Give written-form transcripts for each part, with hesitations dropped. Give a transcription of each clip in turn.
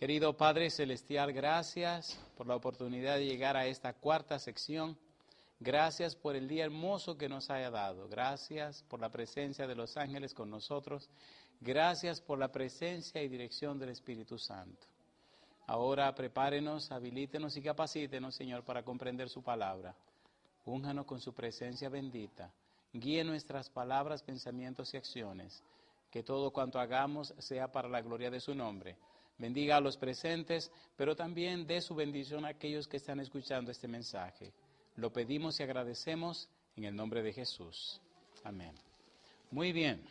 Querido Padre Celestial, gracias por la oportunidad de llegar a esta cuarta sección. Gracias por el día hermoso que nos haya dado. Gracias por la presencia de los ángeles con nosotros. Gracias por la presencia y dirección del Espíritu Santo. Ahora prepárenos, habilítenos y capacítenos, Señor, para comprender su palabra. Únjanos con su presencia bendita. Guíe nuestras palabras, pensamientos y acciones. Que todo cuanto hagamos sea para la gloria de su nombre. Bendiga a los presentes, pero también dé su bendición a aquellos que están escuchando este mensaje. Lo pedimos y agradecemos en el nombre de Jesús. Amén. Muy bien.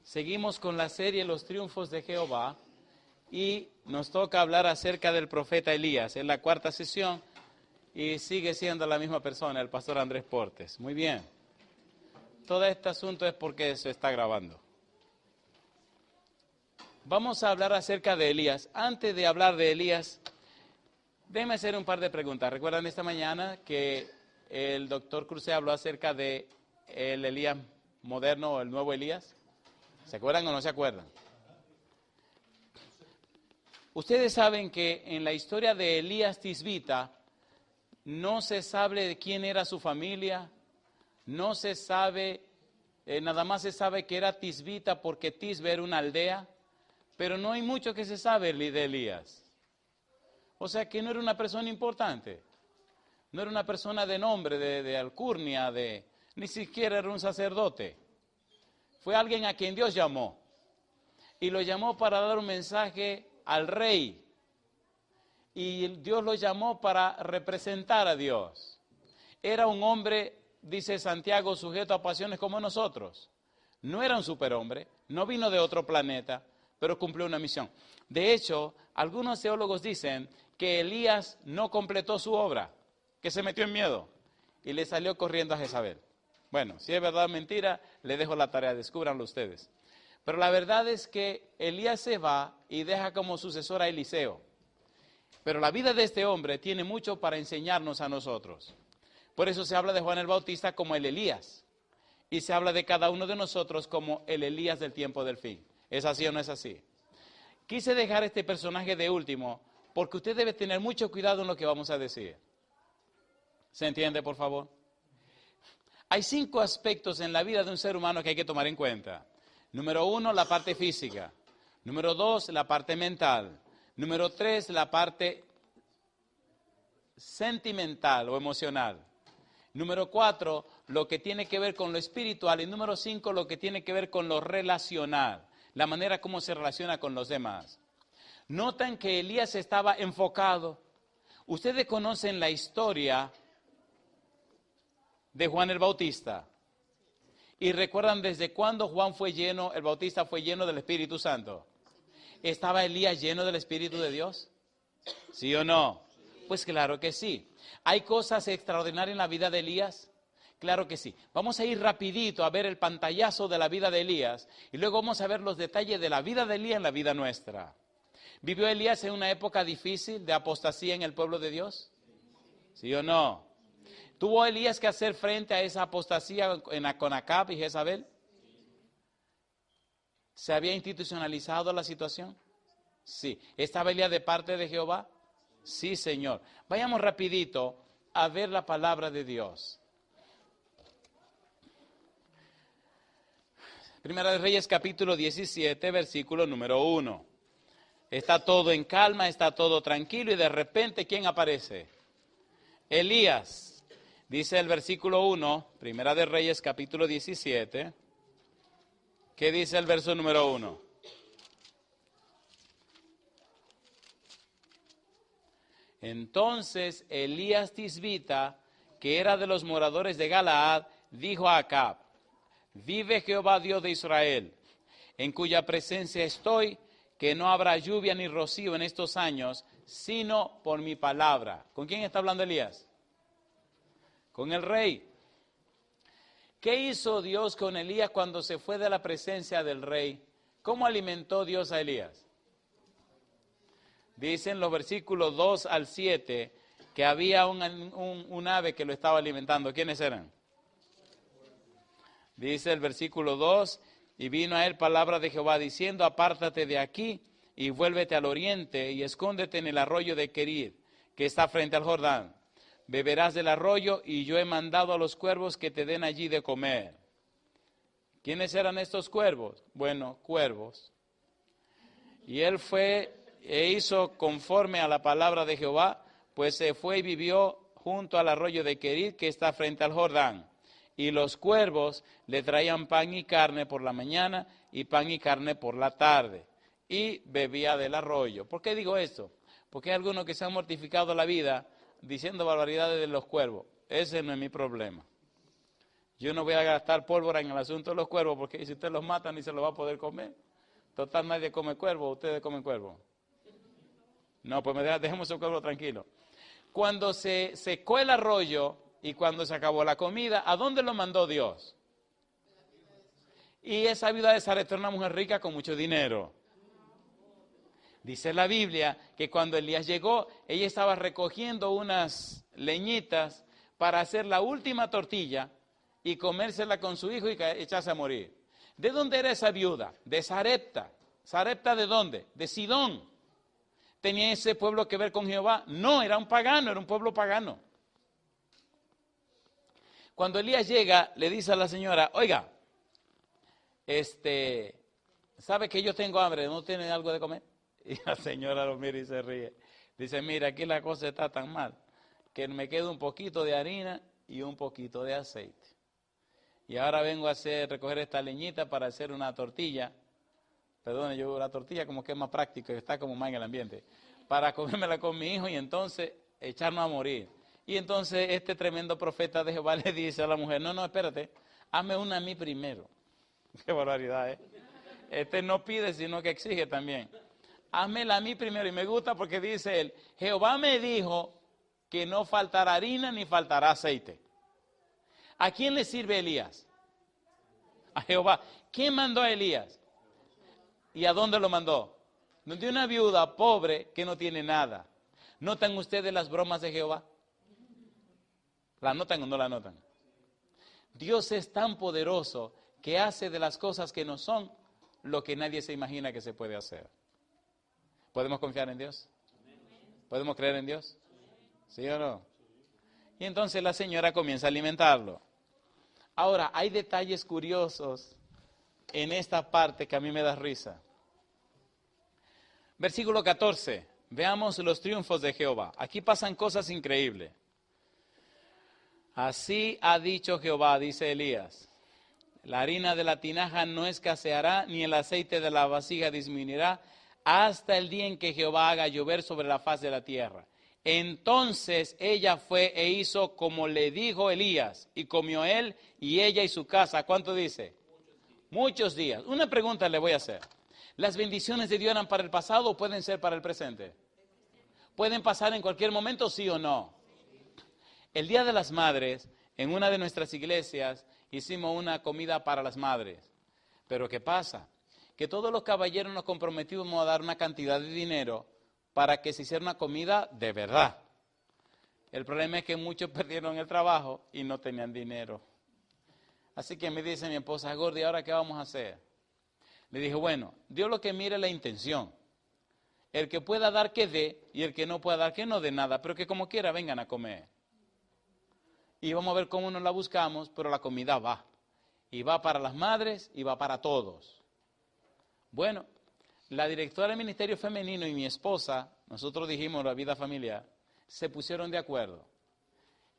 Seguimos con la serie Los Triunfos de Jehová y nos toca hablar acerca del profeta Elías. Es la cuarta sesión y sigue siendo la misma persona, el pastor Andrés Portes. Muy bien. Todo este asunto es porque se está grabando. Vamos a hablar acerca de Elías. Antes de hablar de Elías, déjenme hacer un par de preguntas. ¿Recuerdan esta mañana que el doctor Cruce habló acerca de el Elías moderno o el nuevo Elías? ¿Se acuerdan o no se acuerdan? Ustedes saben que en la historia de Elías Tisbita no se sabe de quién era su familia, no se sabe, nada más se sabe que era Tisbita porque Tisbe era una aldea. Pero no hay mucho que se sabe de Elías. O sea que no era una persona importante. No era una persona de nombre, de alcurnia, ni siquiera era un sacerdote. Fue alguien a quien Dios llamó. Y lo llamó para dar un mensaje al rey. Y Dios lo llamó para representar a Dios. Era un hombre, dice Santiago, sujeto a pasiones como nosotros. No era un superhombre, no vino de otro planeta, pero cumplió una misión. De hecho, algunos teólogos dicen que Elías no completó su obra, que se metió en miedo y le salió corriendo a Jezabel. Bueno, si es verdad o mentira, le dejo la tarea, descúbranlo ustedes. Pero la verdad es que Elías se va y deja como sucesor a Eliseo. Pero la vida de este hombre tiene mucho para enseñarnos a nosotros. Por eso se habla de Juan el Bautista como el Elías. Y se habla de cada uno de nosotros como el Elías del tiempo del fin. ¿Es así o no es así? Quise dejar este personaje de último porque usted debe tener mucho cuidado en lo que vamos a decir. ¿Se entiende, por favor? Hay 5 aspectos en la vida de un ser humano que hay que tomar en cuenta. Número 1, la parte física. Número 2, la parte mental. Número 3, la parte sentimental o emocional. Número 4, lo que tiene que ver con lo espiritual. Y número 5, lo que tiene que ver con lo relacional. La manera como se relaciona con los demás. Notan que Elías estaba enfocado. Ustedes conocen la historia de Juan el Bautista. Y recuerdan desde cuándo el Bautista fue lleno del Espíritu Santo. ¿Estaba Elías lleno del Espíritu de Dios? ¿Sí o no? Pues claro que sí. ¿Hay cosas extraordinarias en la vida de Elías? Claro que sí. Vamos a ir rapidito a ver el pantallazo de la vida de Elías y luego vamos a ver los detalles de la vida de Elías en la vida nuestra. ¿Vivió Elías en una época difícil de apostasía en el pueblo de Dios? ¿Sí o no? ¿Tuvo Elías que hacer frente a esa apostasía con Acab y Jezabel? ¿Se había institucionalizado la situación? Sí. ¿Estaba Elías de parte de Jehová? Sí, Señor. Vayamos rapidito a ver la palabra de Dios. Primera de Reyes, capítulo 17, versículo número 1. Está todo en calma, está todo tranquilo y de repente, ¿quién aparece? Elías. Dice el versículo 1, Primera de Reyes, capítulo 17. ¿Qué dice el verso número 1? Entonces Elías Tisbita, que era de los moradores de Galaad, dijo a Acab: vive Jehová Dios de Israel, en cuya presencia estoy, que no habrá lluvia ni rocío en estos años, sino por mi palabra. ¿Con quién está hablando Elías? Con el rey. ¿Qué hizo Dios con Elías cuando se fue de la presencia del rey? ¿Cómo alimentó Dios a Elías? Dicen los versículos 2 al 7 que había un ave que lo estaba alimentando. ¿Quiénes eran? Dice el versículo 2, y vino a él palabra de Jehová diciendo: apártate de aquí y vuélvete al oriente y escóndete en el arroyo de Querid, que está frente al Jordán. Beberás del arroyo y yo he mandado a los cuervos que te den allí de comer. ¿Quiénes eran estos cuervos? Bueno, cuervos. Y él fue e hizo conforme a la palabra de Jehová, pues se fue y vivió junto al arroyo de Querid, que está frente al Jordán. Y los cuervos le traían pan y carne por la mañana y pan y carne por la tarde. Y bebía del arroyo. ¿Por qué digo esto? Porque hay algunos que se han mortificado la vida diciendo barbaridades de los cuervos. Ese no es mi problema. Yo no voy a gastar pólvora en el asunto de los cuervos, porque si usted los mata ni se los va a poder comer. Total, nadie come cuervo, ustedes comen cuervo. No, pues dejemos el cuervo tranquilo. Cuando se secó el arroyo y cuando se acabó la comida, ¿a dónde lo mandó Dios? Y esa viuda de Sarepta era una mujer rica con mucho dinero. Dice la Biblia que cuando Elías llegó, ella estaba recogiendo unas leñitas para hacer la última tortilla y comérsela con su hijo y echarse a morir. ¿De dónde era esa viuda? De Sarepta. ¿Sarepta de dónde? De Sidón. ¿Tenía ese pueblo que ver con Jehová? No, era un pagano, era un pueblo pagano. Cuando Elías llega, le dice a la señora, oiga, ¿sabe que yo tengo hambre? ¿No tiene algo de comer? Y la señora lo mira y se ríe. Dice, mira, aquí la cosa está tan mal que me queda un poquito de harina y un poquito de aceite. Y ahora vengo a recoger esta leñita para hacer una tortilla. Perdón, yo la tortilla como que es más práctico, está como más en el ambiente. Para comérmela con mi hijo y entonces echarnos a morir. Y entonces este tremendo profeta de Jehová le dice a la mujer, no, espérate, hazme una a mí primero. Qué barbaridad, ¿eh? Este no pide, sino que exige también. Házmela a mí primero. Y me gusta porque dice él, Jehová me dijo que no faltará harina ni faltará aceite. ¿A quién le sirve Elías? A Jehová. ¿Quién mandó a Elías? ¿Y a dónde lo mandó? De una viuda pobre que no tiene nada. ¿Notan ustedes las bromas de Jehová? ¿La notan o no la notan? Dios es tan poderoso que hace de las cosas que no son lo que nadie se imagina que se puede hacer. ¿Podemos confiar en Dios? ¿Podemos creer en Dios? ¿Sí o no? Y entonces la señora comienza a alimentarlo. Ahora, hay detalles curiosos en esta parte que a mí me da risa. Versículo 14. Veamos los triunfos de Jehová. Aquí pasan cosas increíbles. Así ha dicho Jehová, dice Elías. La harina de la tinaja no escaseará, ni el aceite de la vasija disminuirá, hasta el día en que Jehová haga llover sobre la faz de la tierra. Entonces ella fue e hizo como le dijo Elías, y comió él y ella y su casa. ¿Cuánto dice? Muchos días. Una pregunta le voy a hacer. ¿Las bendiciones de Dios eran para el pasado o pueden ser para el presente? ¿Pueden pasar en cualquier momento, sí o no? El Día de las Madres, en una de nuestras iglesias, hicimos una comida para las madres. Pero ¿qué pasa? Que todos los caballeros nos comprometimos a dar una cantidad de dinero para que se hiciera una comida de verdad. El problema es que muchos perdieron el trabajo y no tenían dinero. Así que me dice mi esposa, Gordy, ¿ahora qué vamos a hacer? Le dije, bueno, Dios lo que mire es la intención. El que pueda dar que dé y el que no pueda dar que no dé nada, pero que como quiera vengan a comer. Y vamos a ver cómo nos la buscamos, pero la comida va. Y va para las madres y va para todos. Bueno, la directora del Ministerio Femenino y mi esposa, nosotros dijimos la vida familiar, se pusieron de acuerdo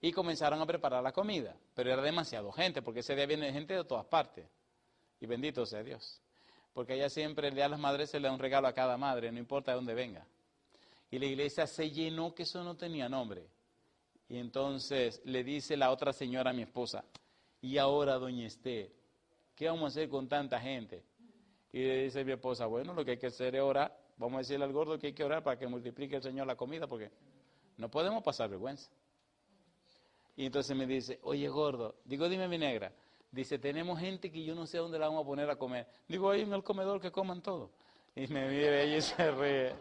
y comenzaron a preparar la comida. Pero era demasiado gente, porque ese día viene gente de todas partes. Y bendito sea Dios. Porque allá siempre el Día de las Madres se le da un regalo a cada madre, no importa de dónde venga. Y la iglesia se llenó que eso no tenía nombre. Y entonces le dice la otra señora a mi esposa, y ahora doña Esther, ¿qué vamos a hacer con tanta gente? Y le dice mi esposa, bueno, lo que hay que hacer es orar. Vamos a decirle al gordo que hay que orar para que multiplique el Señor la comida, porque no podemos pasar vergüenza. Y entonces me dice, oye gordo, digo, dime mi negra, dice, tenemos gente que yo no sé dónde la vamos a poner a comer. Digo, ahí en el comedor que coman todo. Y me mira ella y se ríe,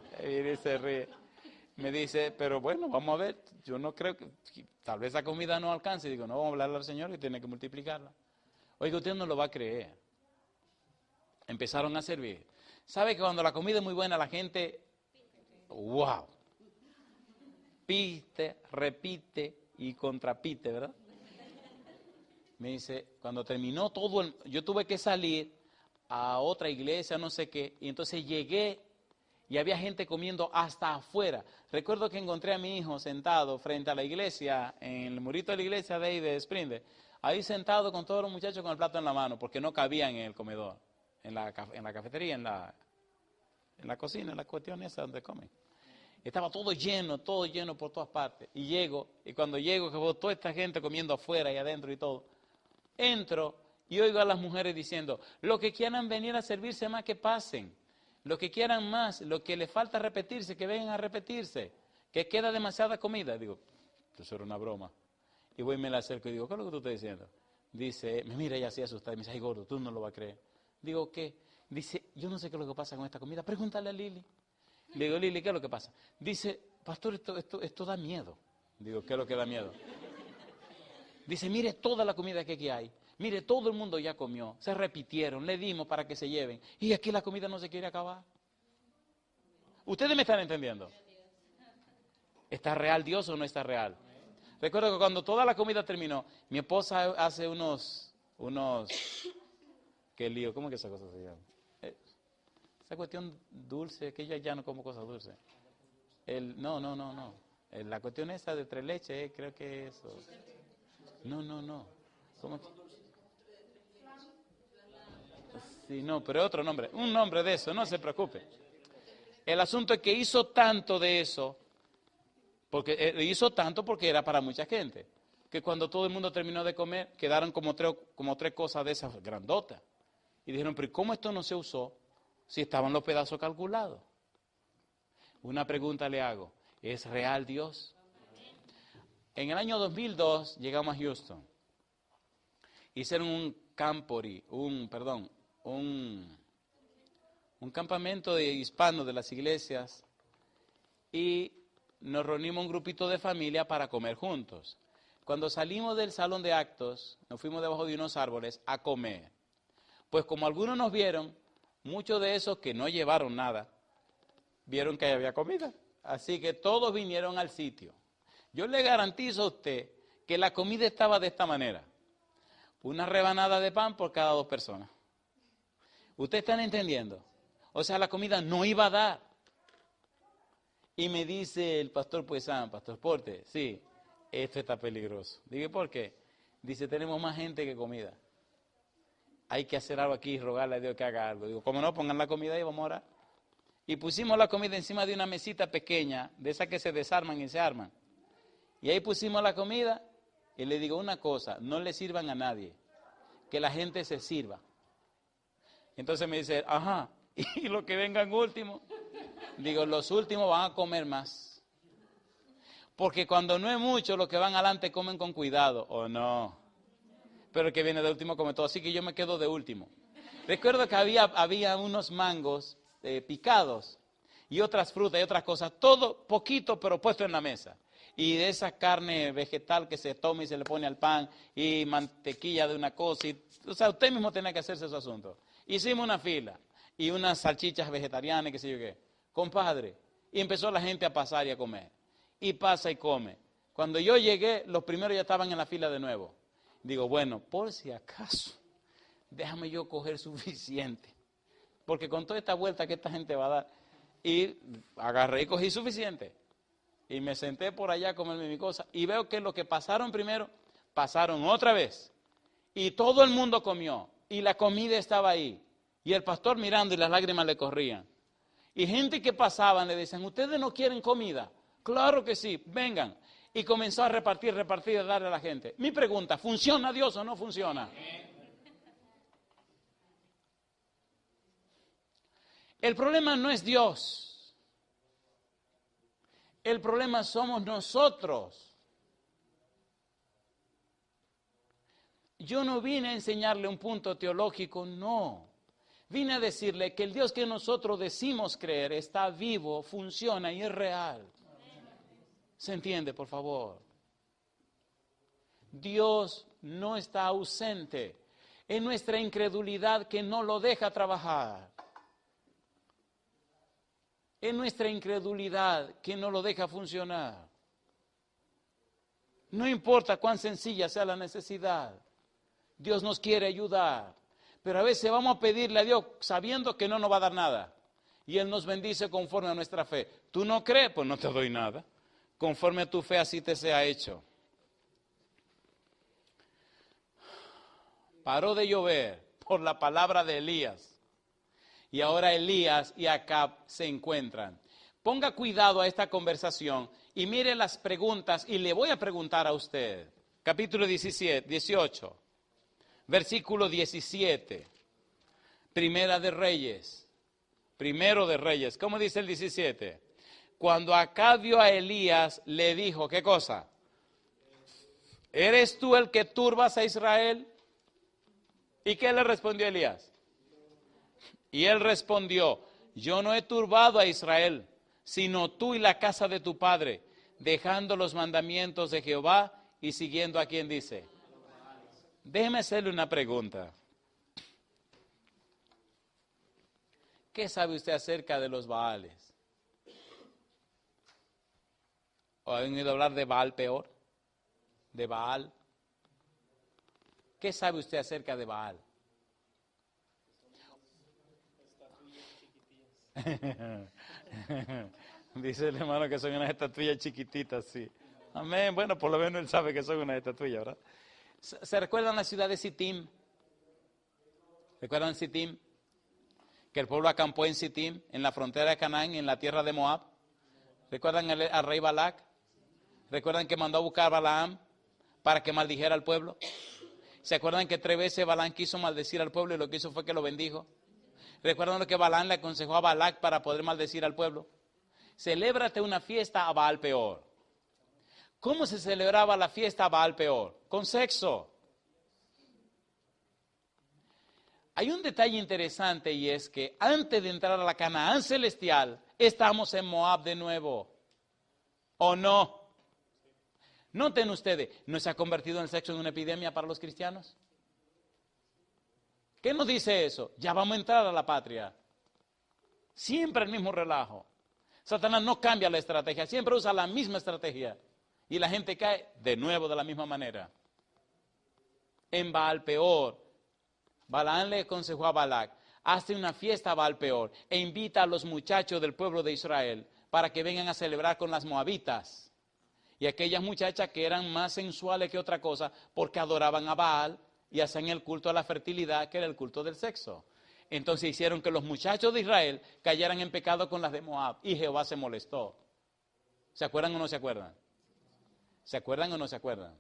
y se ríe. Me dice, pero bueno, vamos a ver, yo no creo que tal vez la comida no alcance. Digo, no, vamos a hablarle al Señor y tiene que multiplicarla. Oiga, usted no lo va a creer. Empezaron a servir. ¿Sabe que cuando la comida es muy buena la gente, wow, pite, repite y contrapite, ¿verdad? Me dice, cuando terminó todo, yo tuve que salir a otra iglesia, no sé qué, y entonces llegué y había gente comiendo hasta afuera. Recuerdo que encontré a mi hijo sentado frente a la iglesia, en el murito de la iglesia de ahí de Springdale, ahí sentado con todos los muchachos con el plato en la mano, porque no cabían en el comedor, en la cafetería, en la cocina, en la cuestión esa donde comen. Estaba todo lleno por todas partes. Y llego, y cuando llego, que veo toda esta gente comiendo afuera y adentro y todo, entro y oigo a las mujeres diciendo, los que quieran venir a servirse más que pasen, los que quieran más, lo que les falta repetirse, que vengan a repetirse, que queda demasiada comida. Digo, eso era una broma. Y voy y me la acerco y digo, ¿qué es lo que tú estás diciendo? Dice, me mira ella así asustada y me dice, ay gordo, tú no lo vas a creer. Digo, ¿qué? Dice, yo no sé qué es lo que pasa con esta comida, pregúntale a Lili. Le digo, Lili, ¿qué es lo que pasa? Dice, pastor, esto da miedo. Digo, ¿qué es lo que da miedo? Dice, mire toda la comida que aquí hay. Mire, todo el mundo ya comió. Se repitieron, le dimos para que se lleven. Y aquí la comida no se quiere acabar. ¿Ustedes me están entendiendo? ¿Está real Dios o no está real? Recuerdo que cuando toda la comida terminó, mi esposa hace unos, qué lío, ¿cómo que esa cosa se llama? Esa cuestión dulce, que yo ya no como cosas dulces. No. La cuestión esa de tres leches, creo que eso. No. ¿Cómo? Sí, no, pero otro nombre. Un nombre de eso, no se preocupe. El asunto es que hizo tanto de eso, porque hizo tanto porque era para mucha gente, que cuando todo el mundo terminó de comer, quedaron como tres cosas de esas grandotas. Y dijeron, pero ¿cómo esto no se usó si estaban los pedazos calculados? Una pregunta le hago, ¿es real Dios? En el año 2002 llegamos a Houston. Hicieron un campamento de hispanos de las iglesias y nos reunimos un grupito de familia para comer juntos. Cuando salimos del salón de actos, nos fuimos debajo de unos árboles a comer. Pues como algunos nos vieron, muchos de esos que no llevaron nada, vieron que había comida. Así que todos vinieron al sitio. Yo le garantizo a usted que la comida estaba de esta manera. Una rebanada de pan por cada 2 personas. ¿Ustedes están entendiendo? O sea, la comida no iba a dar. Y me dice el pastor Puesán, pastor Porte, sí, esto está peligroso. Digo, ¿por qué? Dice, tenemos más gente que comida. Hay que hacer algo aquí y rogarle a Dios que haga algo. Digo, ¿cómo no? Pongan la comida y vamos a orar. Y pusimos la comida encima de una mesita pequeña, de esas que se desarman y se arman. Y ahí pusimos la comida y le digo una cosa, no le sirvan a nadie, que la gente se sirva. Entonces me dice, ajá, y los que vengan últimos, digo, los últimos van a comer más. Porque cuando no es mucho, los que van adelante comen con cuidado, ¿o no? Pero el que viene de último come todo, así que yo me quedo de último. Recuerdo que había unos mangos picados y otras frutas y otras cosas, todo poquito pero puesto en la mesa. Y de esa carne vegetal que se toma y se le pone al pan y mantequilla de una cosa. O sea, usted mismo tiene que hacerse ese asunto. Hicimos una fila y unas salchichas vegetarianas, qué sé yo qué. Compadre, y empezó la gente a pasar y a comer. Y pasa y come. Cuando yo llegué, los primeros ya estaban en la fila de nuevo. Digo, bueno, por si acaso, déjame yo coger suficiente. Porque con toda esta vuelta que esta gente va a dar, y agarré y cogí suficiente. Y me senté por allá a comerme mi cosa. Y veo que los que pasaron primero, pasaron otra vez. Y todo el mundo comió. Y la comida estaba ahí. Y el pastor mirando y las lágrimas le corrían. Y gente que pasaban le decían, ¿ustedes no quieren comida? Claro que sí, vengan. Y comenzó a repartir, a darle a la gente. Mi pregunta, ¿funciona Dios o no funciona? El problema no es Dios. El problema somos nosotros. Yo no vine a enseñarle un punto teológico, no. Vine a decirle que el Dios que nosotros decimos creer está vivo, funciona y es real. ¿Se entiende, por favor? Dios no está ausente. Es nuestra incredulidad que no lo deja trabajar. Es nuestra incredulidad que no lo deja funcionar. No importa cuán sencilla sea la necesidad, Dios nos quiere ayudar, pero a veces vamos a pedirle a Dios sabiendo que no nos va a dar nada, y Él nos bendice conforme a nuestra fe. ¿Tú no crees? Pues no te doy nada. Conforme a tu fe así te sea hecho. Paró de llover por la palabra de Elías, y ahora Elías y Acab se encuentran. Ponga cuidado a esta conversación y mire las preguntas, y le voy a preguntar a usted. Capítulo 18, versículo 17. Primero de Reyes. ¿Cómo dice el 17? Cuando Acab vio a Elías, le dijo, ¿qué cosa? ¿Eres tú el que turbas a Israel? ¿Y qué le respondió Elías? Y él respondió, yo no he turbado a Israel, sino tú y la casa de tu padre, dejando los mandamientos de Jehová y siguiendo a quien dice. Déjeme hacerle una pregunta. ¿Qué sabe usted acerca de los Baales? ¿O han oído hablar de Baal peor? ¿De Baal? ¿Qué sabe usted acerca de Baal? Dice el hermano que son unas estatuillas chiquititas, sí. Amén. Bueno, por lo menos él sabe que son unas estatuillas, ¿verdad? ¿Se recuerdan la ciudad de Sittim? ¿Recuerdan Sittim? Que el pueblo acampó en Sittim, en la frontera de Canaán, en la tierra de Moab. ¿Recuerdan al rey Balac? ¿Recuerdan que mandó a buscar a Balaam para que maldijera al pueblo? ¿Se acuerdan que 3 veces Balaam quiso maldecir al pueblo y lo que hizo fue que lo bendijo? ¿Recuerdan lo que Balaam le aconsejó a Balac para poder maldecir al pueblo? Celébrate una fiesta a Baal Peor. ¿Cómo se celebraba la fiesta a Baal Peor? Con sexo. Hay un detalle interesante, y es que antes de entrar a la Canaán celestial, estamos en Moab de nuevo. ¿O no? Noten ustedes, ¿no se ha convertido el sexo en una epidemia para los cristianos? ¿Qué nos dice eso? Ya vamos a entrar a la patria. Siempre el mismo relajo. Satanás no cambia la estrategia, siempre usa la misma estrategia. Y la gente cae de nuevo de la misma manera. En Baal Peor, Balaam le aconsejó a Balac, hazte una fiesta a Baal Peor e invita a los muchachos del pueblo de Israel para que vengan a celebrar con las moabitas. Y aquellas muchachas que eran más sensuales que otra cosa porque adoraban a Baal y hacían el culto a la fertilidad, que era el culto del sexo. Entonces hicieron que los muchachos de Israel cayeran en pecado con las de Moab, y Jehová se molestó. ¿Se acuerdan o no se acuerdan? ¿Se acuerdan o no se acuerdan?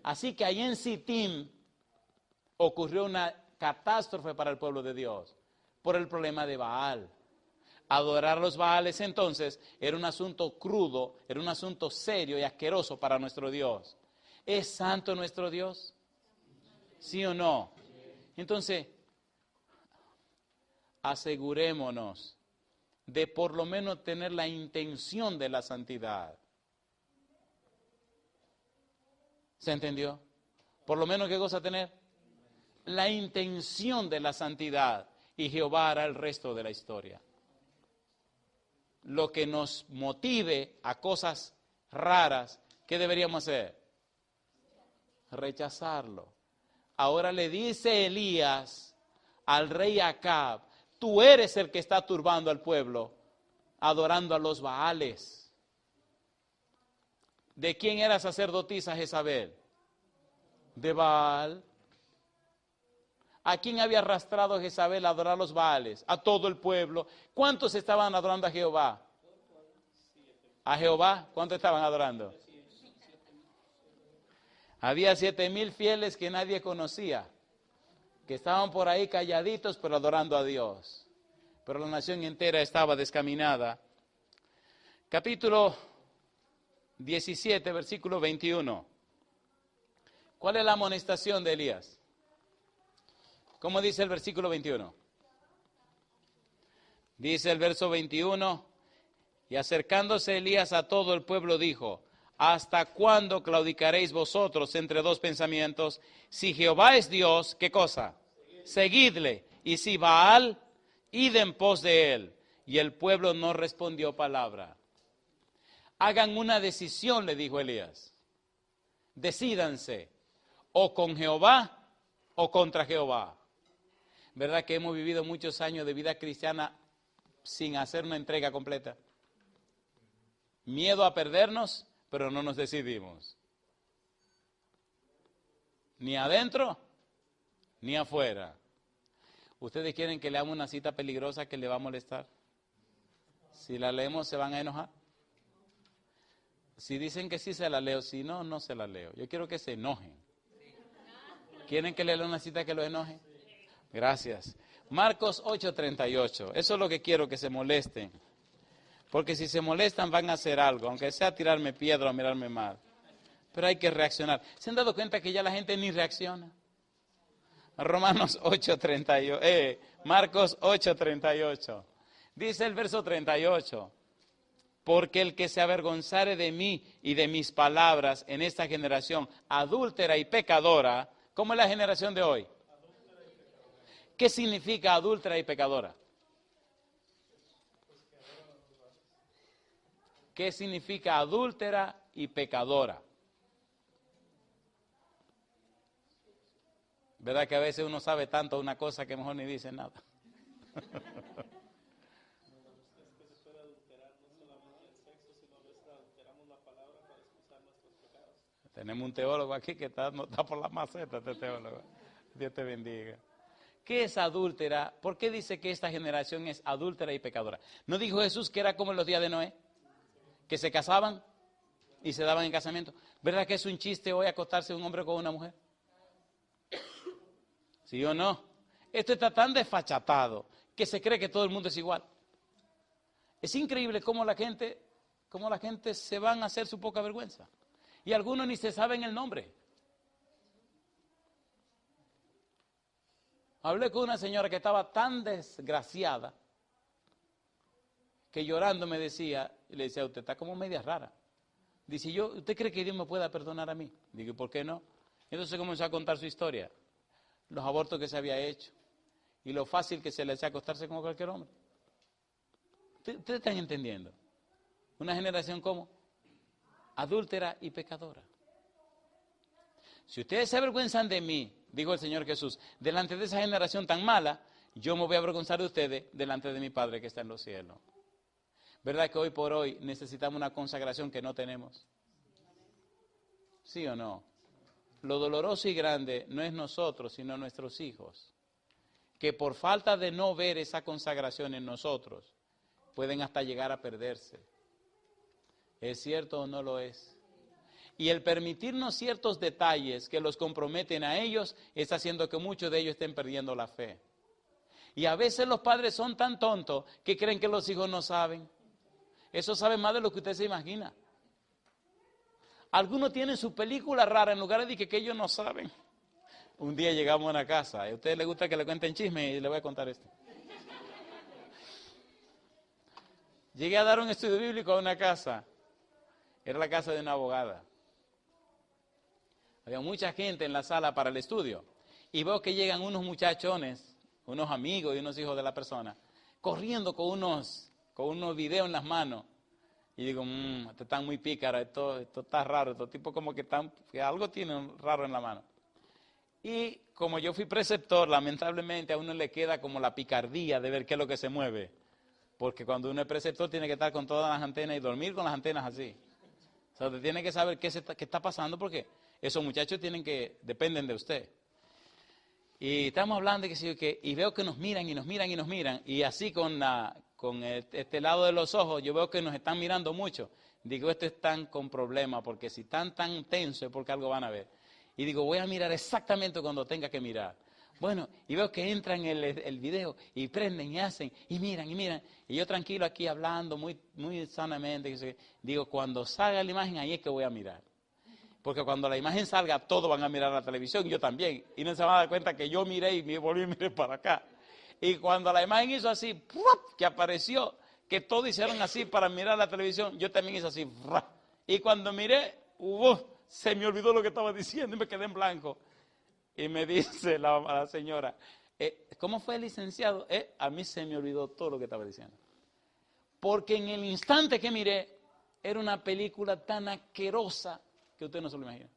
Así que ahí en Sittim ocurrió una catástrofe para el pueblo de Dios por el problema de Baal. Adorar a los Baales entonces era un asunto crudo, era un asunto serio y asqueroso para nuestro Dios. ¿Es santo nuestro Dios? ¿Sí o no? Entonces, asegurémonos de por lo menos tener la intención de la santidad. ¿Se entendió? Por lo menos, ¿qué cosa tener? La intención de la santidad, y Jehová hará el resto de la historia. Lo que nos motive a cosas raras, ¿qué deberíamos hacer? Rechazarlo. Ahora le dice Elías al rey Acab, tú eres el que está turbando al pueblo, adorando a los Baales. ¿De quién era sacerdotisa Jezabel? De Baal. ¿A quién había arrastrado Jezabel a adorar a los Baales? A todo el pueblo. ¿Cuántos estaban adorando a Jehová? ¿A Jehová? ¿Cuántos estaban adorando? Había 7,000 fieles que nadie conocía, que estaban por ahí calladitos, pero adorando a Dios. Pero la nación entera estaba descaminada. Capítulo 17, versículo 21. ¿Cuál es la amonestación de Elías? ¿Cómo dice el versículo 21? Dice el verso 21, y acercándose Elías a todo el pueblo dijo, ¿hasta cuándo claudicaréis vosotros entre dos pensamientos? Si Jehová es Dios, ¿qué cosa? Seguidle. Y si Baal, id en pos de él. y el pueblo no respondió palabra. Hagan una decisión, le dijo Elías. Decídanse, o con Jehová o contra Jehová. ¿Verdad que hemos vivido muchos años de vida cristiana sin hacer una entrega completa? Miedo a perdernos, pero no nos decidimos. Ni adentro, ni afuera. ¿Ustedes quieren que leamos una cita peligrosa que le va a molestar? Si la leemos, ¿se van a enojar? Si dicen que sí, se la leo. Si no, no se la leo. Yo quiero que se enojen. ¿Quieren que lea una cita que los enoje? Gracias. Marcos 8:38. Eso es lo que quiero, que se molesten. Porque si se molestan van a hacer algo, aunque sea tirarme piedra o mirarme mal. Pero hay que reaccionar. ¿Se han dado cuenta que ya la gente ni reacciona? Romanos 8:38. Marcos 8:38. Dice el verso 38. Porque el que se avergonzare de mí y de mis palabras en esta generación adúltera y pecadora, ¿cómo es la generación de hoy? ¿Qué significa adúltera y pecadora? ¿Qué significa adúltera y pecadora? ¿Verdad que a veces uno sabe tanto una cosa que mejor ni dice nada? Tenemos un teólogo aquí que está por la maceta, este teólogo. Dios te bendiga. ¿Qué es adúltera? ¿Por qué dice que esta generación es adúltera y pecadora? ¿No dijo Jesús que era como en los días de Noé? Que se casaban y se daban en casamiento. ¿Verdad que es un chiste hoy acostarse un hombre con una mujer? ¿Sí o no? Esto está tan desfachatado que se cree que todo el mundo es igual. Es increíble cómo la gente se van a hacer su poca vergüenza. Y algunos ni se saben el nombre. Hablé con una señora que estaba tan desgraciada que llorando me decía, y le decía, usted está como media rara. Dice, ¿usted cree que Dios me pueda perdonar a mí? Digo, ¿por qué no? Entonces comenzó a contar su historia, los abortos que se había hecho y lo fácil que se le hacía acostarse con cualquier hombre. ¿Ustedes están entendiendo? Una generación como adúltera y pecadora. Si ustedes se avergüenzan de mí, dijo el Señor Jesús, delante de esa generación tan mala, yo me voy a avergonzar de ustedes delante de mi Padre que está en los cielos. ¿Verdad que hoy por hoy necesitamos una consagración que no tenemos? ¿Sí o no? Lo doloroso y grande no es nosotros, sino nuestros hijos, que por falta de no ver esa consagración en nosotros, pueden hasta llegar a perderse. ¿Es cierto o no lo es? Y el permitirnos ciertos detalles que los comprometen a ellos, está haciendo que muchos de ellos estén perdiendo la fe. Y a veces los padres son tan tontos que creen que los hijos no saben. Eso sabe más de lo que usted se imagina. Algunos tienen su película rara en lugar de que ellos no saben. Un día llegamos a una casa, y a ustedes les gusta que le cuenten chisme y les voy a contar esto. Llegué a dar un estudio bíblico a una casa. Era la casa de una abogada. Había mucha gente en la sala para el estudio. Y veo que llegan unos muchachones, unos amigos y unos hijos de la persona, corriendo con unos videos en las manos. Y digo, esto está muy pícara, esto está raro, estos tipos como que algo tienen raro en la mano. Y como yo fui preceptor, lamentablemente a uno le queda como la picardía de ver qué es lo que se mueve. Porque cuando uno es preceptor tiene que estar con todas las antenas y dormir con las antenas así. O sea, usted tiene que saber qué está pasando porque esos muchachos dependen de usted. Y estamos hablando y veo que nos miran y nos miran y nos miran. Y así con este lado de los ojos, yo veo que nos están mirando mucho. Digo, estos están con problemas porque si están tan tensos es porque algo van a ver. Y digo, voy a mirar exactamente cuando tenga que mirar. Bueno, y veo que entran en el video y prenden y hacen y miran y miran. Y yo tranquilo aquí hablando muy, muy sanamente. Digo, cuando salga la imagen ahí es que voy a mirar. Porque cuando la imagen salga todos van a mirar la televisión, yo también. Y no se van a dar cuenta que yo miré y me volví a mirar para acá. Y cuando la imagen hizo así, ¡prup!, que apareció, que todos hicieron así para mirar la televisión, yo también hice así. ¡prup! Y cuando miré, se me olvidó lo que estaba diciendo y me quedé en blanco. Y me dice la señora, ¿cómo fue el licenciado? A mí se me olvidó todo lo que estaba diciendo. porque en el instante que miré, era una película tan asquerosa que usted no se lo imagina.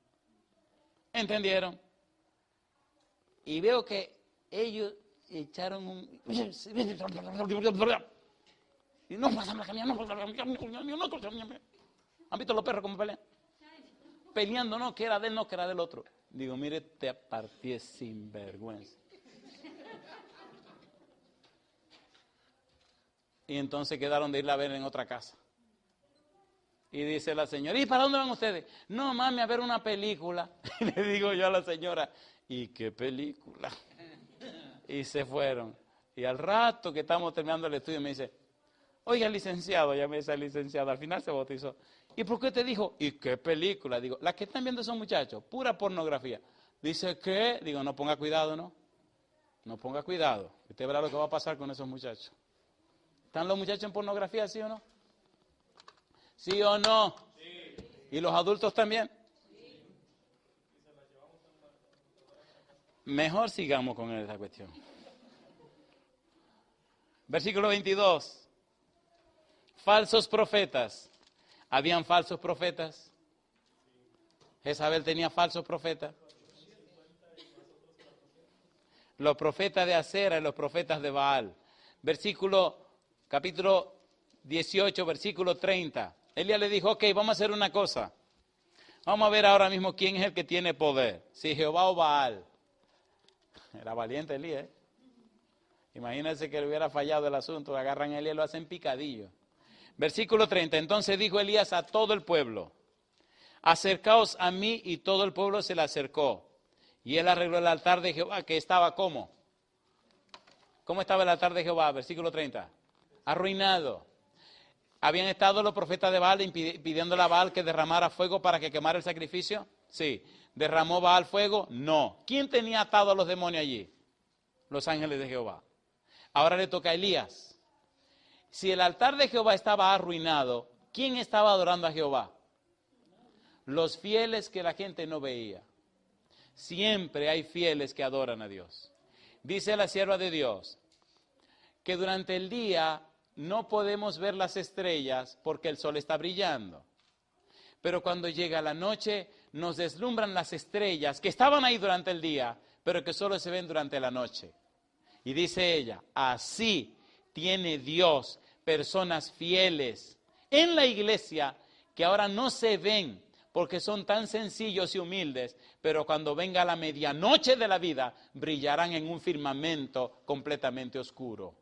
¿Entendieron? Y veo que ellos echaron un... Y no pasa la camioneta, no. ¿Han visto los perros cómo pelean? Peleando, no, que era de él, no, que era del otro. Digo, mire, te aparté sin vergüenza. Y entonces quedaron de irla a ver en otra casa. Y dice la señora, ¿y para dónde van ustedes? No, mami, a ver una película. Y le digo yo a la señora, ¿y qué película? Y se fueron. Y al rato que estamos terminando el estudio me dice, oiga, licenciado, ya me dice el licenciado, al final se bautizó. ¿Y por qué te dijo? ¿Y qué película? Digo, las que están viendo esos muchachos, pura pornografía. Dice, ¿qué? Digo, no ponga cuidado, ¿no? No ponga cuidado. Usted verá lo que va a pasar con esos muchachos. ¿Están los muchachos en pornografía, sí o no? ¿Sí o no? Sí. ¿Y los adultos también? Sí. Mejor sigamos con esa cuestión. Versículo 22. Falsos profetas. ¿Habían falsos profetas? Jezabel tenía falsos profetas. Los profetas de Acera y los profetas de Baal. Capítulo 18, versículo 30. Elías le dijo, ok, vamos a hacer una cosa. Vamos a ver ahora mismo quién es el que tiene poder. Si Jehová o Baal. Era valiente Elías, ¿eh? Imagínense que le hubiera fallado el asunto. Agarran a Elías y lo hacen picadillo. Versículo 30. Entonces dijo Elías a todo el pueblo, acercaos a mí, y todo el pueblo se le acercó. Y él arregló el altar de Jehová, que estaba ¿cómo? ¿Cómo estaba el altar de Jehová? Versículo 30. Arruinado. ¿Habían estado los profetas de Baal pidiéndole a Baal que derramara fuego para que quemara el sacrificio? Sí. ¿Derramó Baal fuego? No. ¿Quién tenía atado a los demonios allí? Los ángeles de Jehová. Ahora le toca a Elías. Si el altar de Jehová estaba arruinado, ¿quién estaba adorando a Jehová? Los fieles que la gente no veía. Siempre hay fieles que adoran a Dios. Dice la sierva de Dios que durante el día no podemos ver las estrellas porque el sol está brillando. Pero cuando llega la noche nos deslumbran las estrellas que estaban ahí durante el día, pero que solo se ven durante la noche. Y dice ella, así tiene Dios personas fieles en la iglesia que ahora no se ven porque son tan sencillos y humildes, pero cuando venga la medianoche de la vida brillarán en un firmamento completamente oscuro.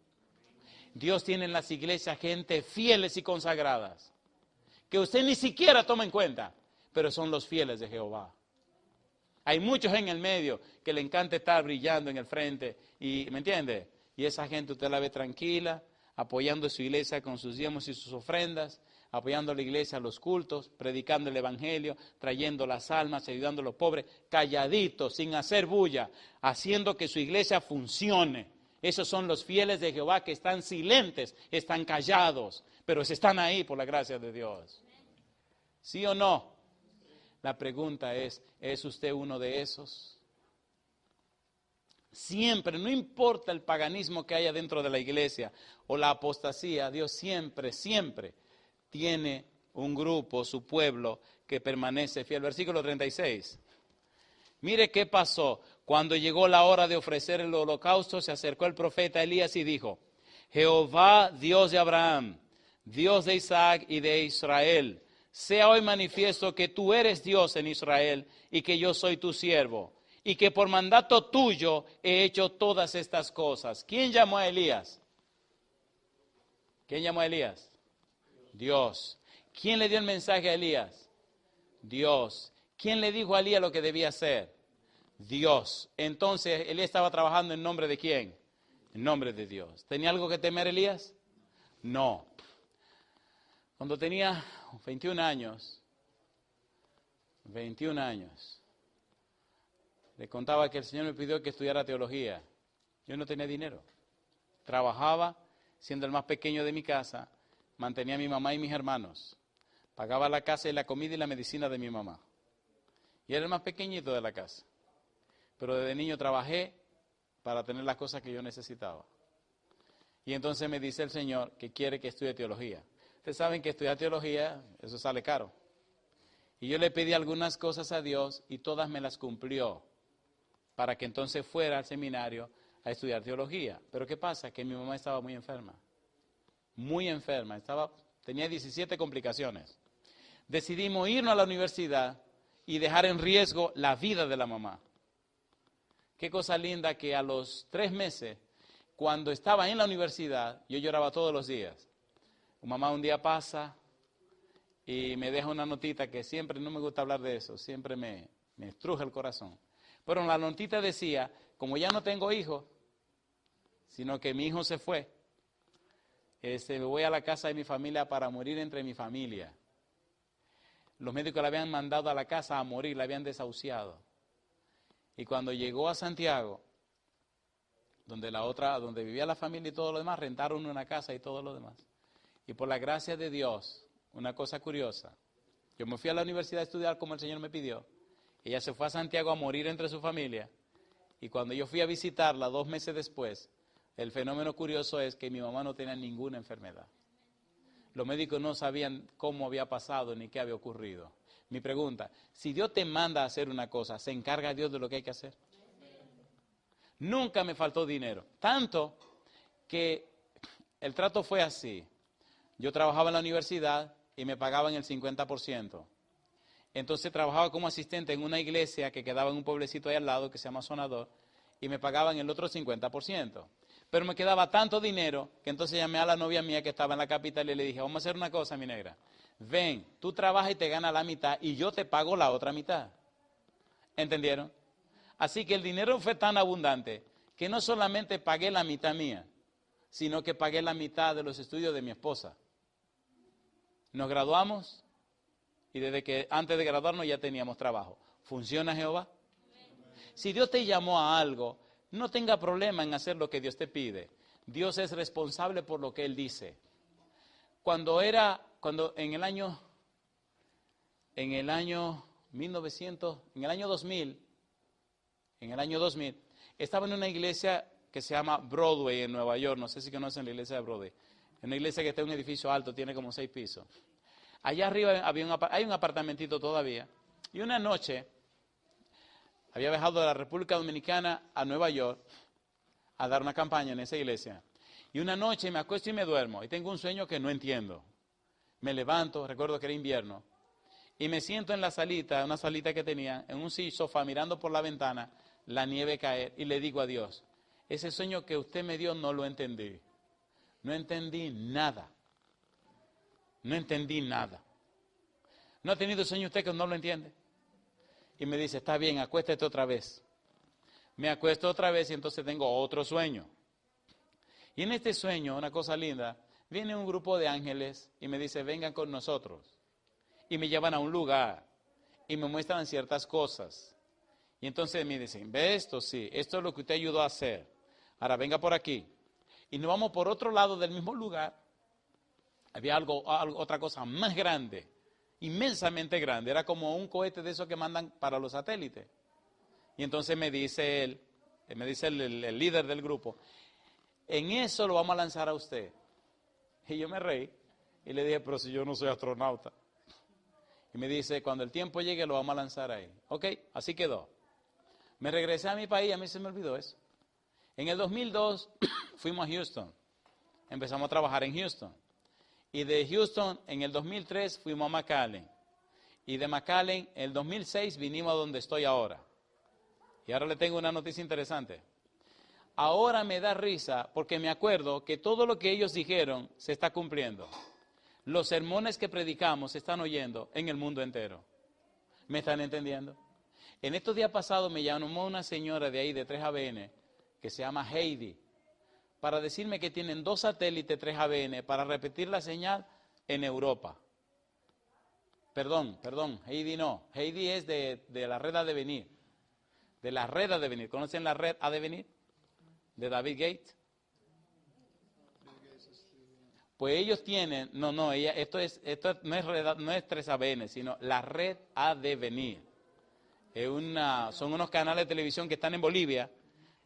Dios tiene en las iglesias gente fieles y consagradas que usted ni siquiera toma en cuenta, pero son los fieles de Jehová. Hay muchos en el medio que le encanta estar brillando en el frente, y ¿me entiende? Y esa gente usted la ve tranquila, apoyando su iglesia con sus diezmos y sus ofrendas, apoyando a la iglesia a los cultos, predicando el evangelio, trayendo las almas, ayudando a los pobres, calladitos, sin hacer bulla, haciendo que su iglesia funcione. Esos son los fieles de Jehová que están silentes, están callados, pero están ahí por la gracia de Dios. ¿Sí o no? La pregunta ¿es usted uno de esos? Siempre, no importa el paganismo que haya dentro de la iglesia o la apostasía, Dios siempre, siempre tiene un grupo, su pueblo, que permanece fiel. Versículo 36. Mire qué pasó. Cuando llegó la hora de ofrecer el holocausto, se acercó el profeta Elías y dijo, Jehová, Dios de Abraham, Dios de Isaac y de Israel, sea hoy manifiesto que tú eres Dios en Israel y que yo soy tu siervo, y que por mandato tuyo he hecho todas estas cosas. ¿Quién llamó a Elías? ¿Quién llamó a Elías? Dios. ¿Quién le dio el mensaje a Elías? Dios. ¿Quién le dijo a Elías lo que debía hacer? Dios. Entonces, Elías estaba trabajando en nombre de ¿quién? En nombre de Dios. ¿Tenía algo que temer Elías? No. Cuando tenía 21 años, le contaba que el Señor me pidió que estudiara teología. Yo no tenía dinero. Trabajaba, siendo el más pequeño de mi casa, mantenía a mi mamá y mis hermanos. Pagaba la casa y la comida y la medicina de mi mamá. Y era el más pequeñito de la casa. Pero desde niño trabajé para tener las cosas que yo necesitaba. Y entonces me dice el Señor que quiere que estudie teología. Ustedes saben que estudiar teología, eso sale caro. Y yo le pedí algunas cosas a Dios y todas me las cumplió para que entonces fuera al seminario a estudiar teología. Pero ¿qué pasa? Que mi mamá estaba muy enferma. Muy enferma. Tenía 17 complicaciones. Decidimos irnos a la universidad y dejar en riesgo la vida de la mamá. Qué cosa linda que a los 3 meses, cuando estaba en la universidad, yo lloraba todos los días. Mamá un día pasa y me deja una notita que siempre, no me gusta hablar de eso, siempre me estruja el corazón. Pero en la notita decía, como ya no tengo hijos, sino que mi hijo se fue, me voy a la casa de mi familia para morir entre mi familia. Los médicos la habían mandado a la casa a morir, la habían desahuciado. Y cuando llegó a Santiago, donde vivía la familia y todo lo demás, rentaron una casa y todo lo demás. Y por la gracia de Dios, una cosa curiosa, yo me fui a la universidad a estudiar como el Señor me pidió. Ella se fue a Santiago a morir entre su familia. Y cuando yo fui a visitarla 2 meses después, el fenómeno curioso es que mi mamá no tenía ninguna enfermedad. Los médicos no sabían cómo había pasado ni qué había ocurrido. Mi pregunta, si Dios te manda a hacer una cosa, ¿se encarga Dios de lo que hay que hacer? Nunca me faltó dinero. Tanto que el trato fue así. Yo trabajaba en la universidad y me pagaban el 50%. Entonces trabajaba como asistente en una iglesia que quedaba en un pueblecito ahí al lado que se llama Sonador y me pagaban el otro 50%. Pero me quedaba tanto dinero que entonces llamé a la novia mía que estaba en la capital y le dije, vamos a hacer una cosa, mi negra. Ven, tú trabajas y te ganas la mitad y yo te pago la otra mitad. ¿Entendieron? Así que el dinero fue tan abundante que no solamente pagué la mitad mía, sino que pagué la mitad de los estudios de mi esposa. Nos graduamos y desde que antes de graduarnos ya teníamos trabajo. ¿Funciona Jehová? Si Dios te llamó a algo, no tenga problema en hacer lo que Dios te pide. Dios es responsable por lo que Él dice. En el año 2000, estaba en una iglesia que se llama Broadway en Nueva York. No sé si conocen la iglesia de Broadway. Es una iglesia que está en un edificio alto, tiene como 6 pisos. Allá arriba hay un apartamentito todavía. Y una noche había viajado de la República Dominicana a Nueva York a dar una campaña en esa iglesia. Y una noche me acuesto y me duermo. Y tengo un sueño que no entiendo. Me levanto, recuerdo que era invierno. Y me siento en la salita, una salita que tenía, en un sofá mirando por la ventana, la nieve caer. Y le digo a Dios, ese sueño que usted me dio no lo entendí. No entendí nada. No entendí nada. ¿No ha tenido sueño usted que no lo entiende? Y me dice, está bien, acuéstate otra vez. Me acuesto otra vez y entonces tengo otro sueño. Y en este sueño, una cosa linda, viene un grupo de ángeles y me dice, vengan con nosotros. Y me llevan a un lugar y me muestran ciertas cosas. Y entonces me dicen, ve esto, sí, esto es lo que usted ayudó a hacer. Ahora venga por aquí. Y nos vamos por otro lado del mismo lugar. Había otra cosa más grande, inmensamente grande. Era como un cohete de esos que mandan para los satélites. Y entonces me dice el líder del grupo, en eso lo vamos a lanzar a usted. Y yo me reí y le dije, pero si yo no soy astronauta. Y me dice, cuando el tiempo llegue lo vamos a lanzar ahí. Ok, así quedó. Me regresé a mi país, a mí se me olvidó eso. En el 2002 fuimos a Houston. Empezamos a trabajar en Houston. Y de Houston, en el 2003, fuimos a McAllen. Y de McAllen, en el 2006, vinimos a donde estoy ahora. Y ahora le tengo una noticia interesante. Ahora me da risa porque me acuerdo que todo lo que ellos dijeron se está cumpliendo. Los sermones que predicamos se están oyendo en el mundo entero. ¿Me están entendiendo? En estos días pasados me llamó una señora de ahí, de 3ABN, que se llama Heidi, para decirme que tienen 2 satélites 3ABN para repetir la señal en Europa. Perdón, Heidi no. Heidi es de la red Adevenir. De la red Adevenir. ¿Conocen la red Adevenir? De David Gates. Pues ellos tienen, esto no es 3ABN, sino la red Adevenir. Son unos canales de televisión que están en Bolivia,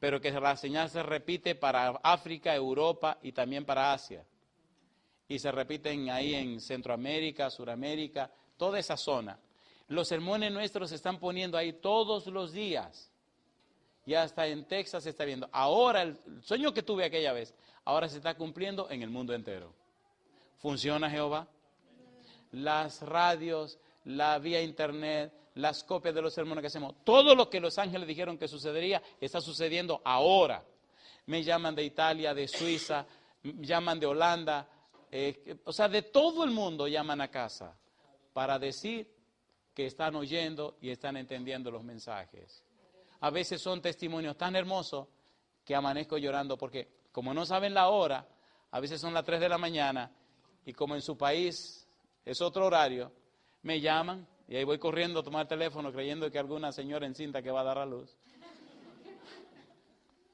pero que la señal se repite para África, Europa y también para Asia. Y se repiten ahí en Centroamérica, Suramérica, toda esa zona. Los sermones nuestros se están poniendo ahí todos los días. Y hasta en Texas se está viendo. Ahora, el sueño que tuve aquella vez, ahora se está cumpliendo en el mundo entero. ¿Funciona Jehová? Las radios, la vía internet, las copias de los sermones que hacemos, todo lo que los ángeles dijeron que sucedería, está sucediendo ahora. Me llaman de Italia, de Suiza, me llaman de Holanda, o sea, de todo el mundo llaman a casa para decir que están oyendo y están entendiendo los mensajes. A veces son testimonios tan hermosos que amanezco llorando porque como no saben la hora, a veces son las 3 de la mañana y como en su país es otro horario, me llaman y ahí voy corriendo a tomar el teléfono creyendo que alguna señora encinta que va a dar a luz.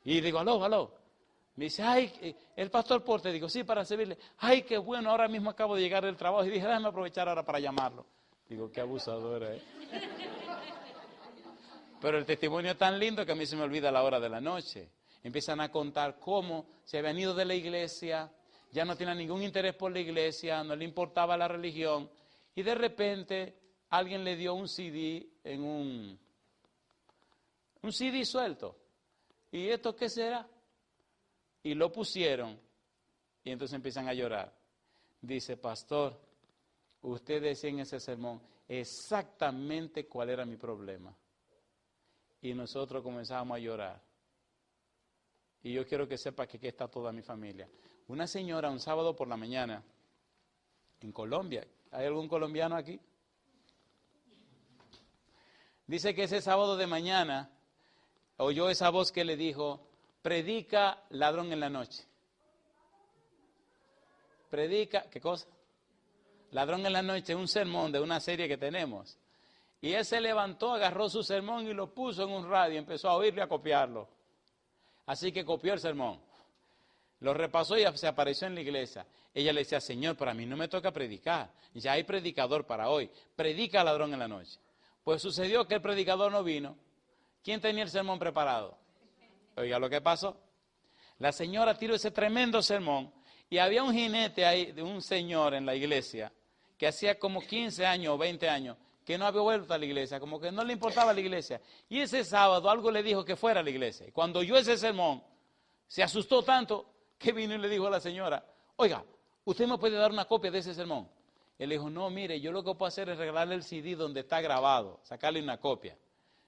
Y digo, aló, aló. Me dice, ay, el pastor Porte. Digo, sí, para servirle. Ay, qué bueno, ahora mismo acabo de llegar del trabajo. Y dije, déjame aprovechar ahora para llamarlo. Digo, qué abusadora, Pero el testimonio es tan lindo que a mí se me olvida la hora de la noche. Empiezan a contar cómo se habían ido de la iglesia, ya no tenían ningún interés por la iglesia, no le importaba la religión. Y de repente alguien le dio un CD en un CD suelto. ¿Y esto qué será? Y lo pusieron y entonces empiezan a llorar. Dice, pastor, usted decía en ese sermón exactamente cuál era mi problema. Y nosotros comenzamos a llorar. Y yo quiero que sepa que aquí está toda mi familia. Una señora un sábado por la mañana en Colombia, ¿hay algún colombiano aquí? Dice que ese sábado de mañana oyó esa voz que le dijo, predica ladrón en la noche. Predica, ¿qué cosa? Ladrón en la noche, un sermón de una serie que tenemos. Y él se levantó, agarró su sermón y lo puso en un radio, empezó a oírlo y a copiarlo. Así que copió el sermón. Lo repasó y se apareció en la iglesia. Ella le decía, Señor, para mí no me toca predicar. Ya hay predicador para hoy. Predica ladrón en la noche. Pues sucedió que el predicador no vino. ¿Quién tenía el sermón preparado? Oiga lo que pasó. La señora tiró ese tremendo sermón y había un jinete ahí, de un señor en la iglesia, que hacía como 15 años o 20 años, que no había vuelto a la iglesia, como que no le importaba la iglesia. Y ese sábado algo le dijo que fuera a la iglesia. Y cuando oyó ese sermón, se asustó tanto que vino y le dijo a la señora, oiga, ¿usted me puede dar una copia de ese sermón? Él le dijo, no, mire, yo lo que puedo hacer es regalarle el CD donde está grabado, sacarle una copia.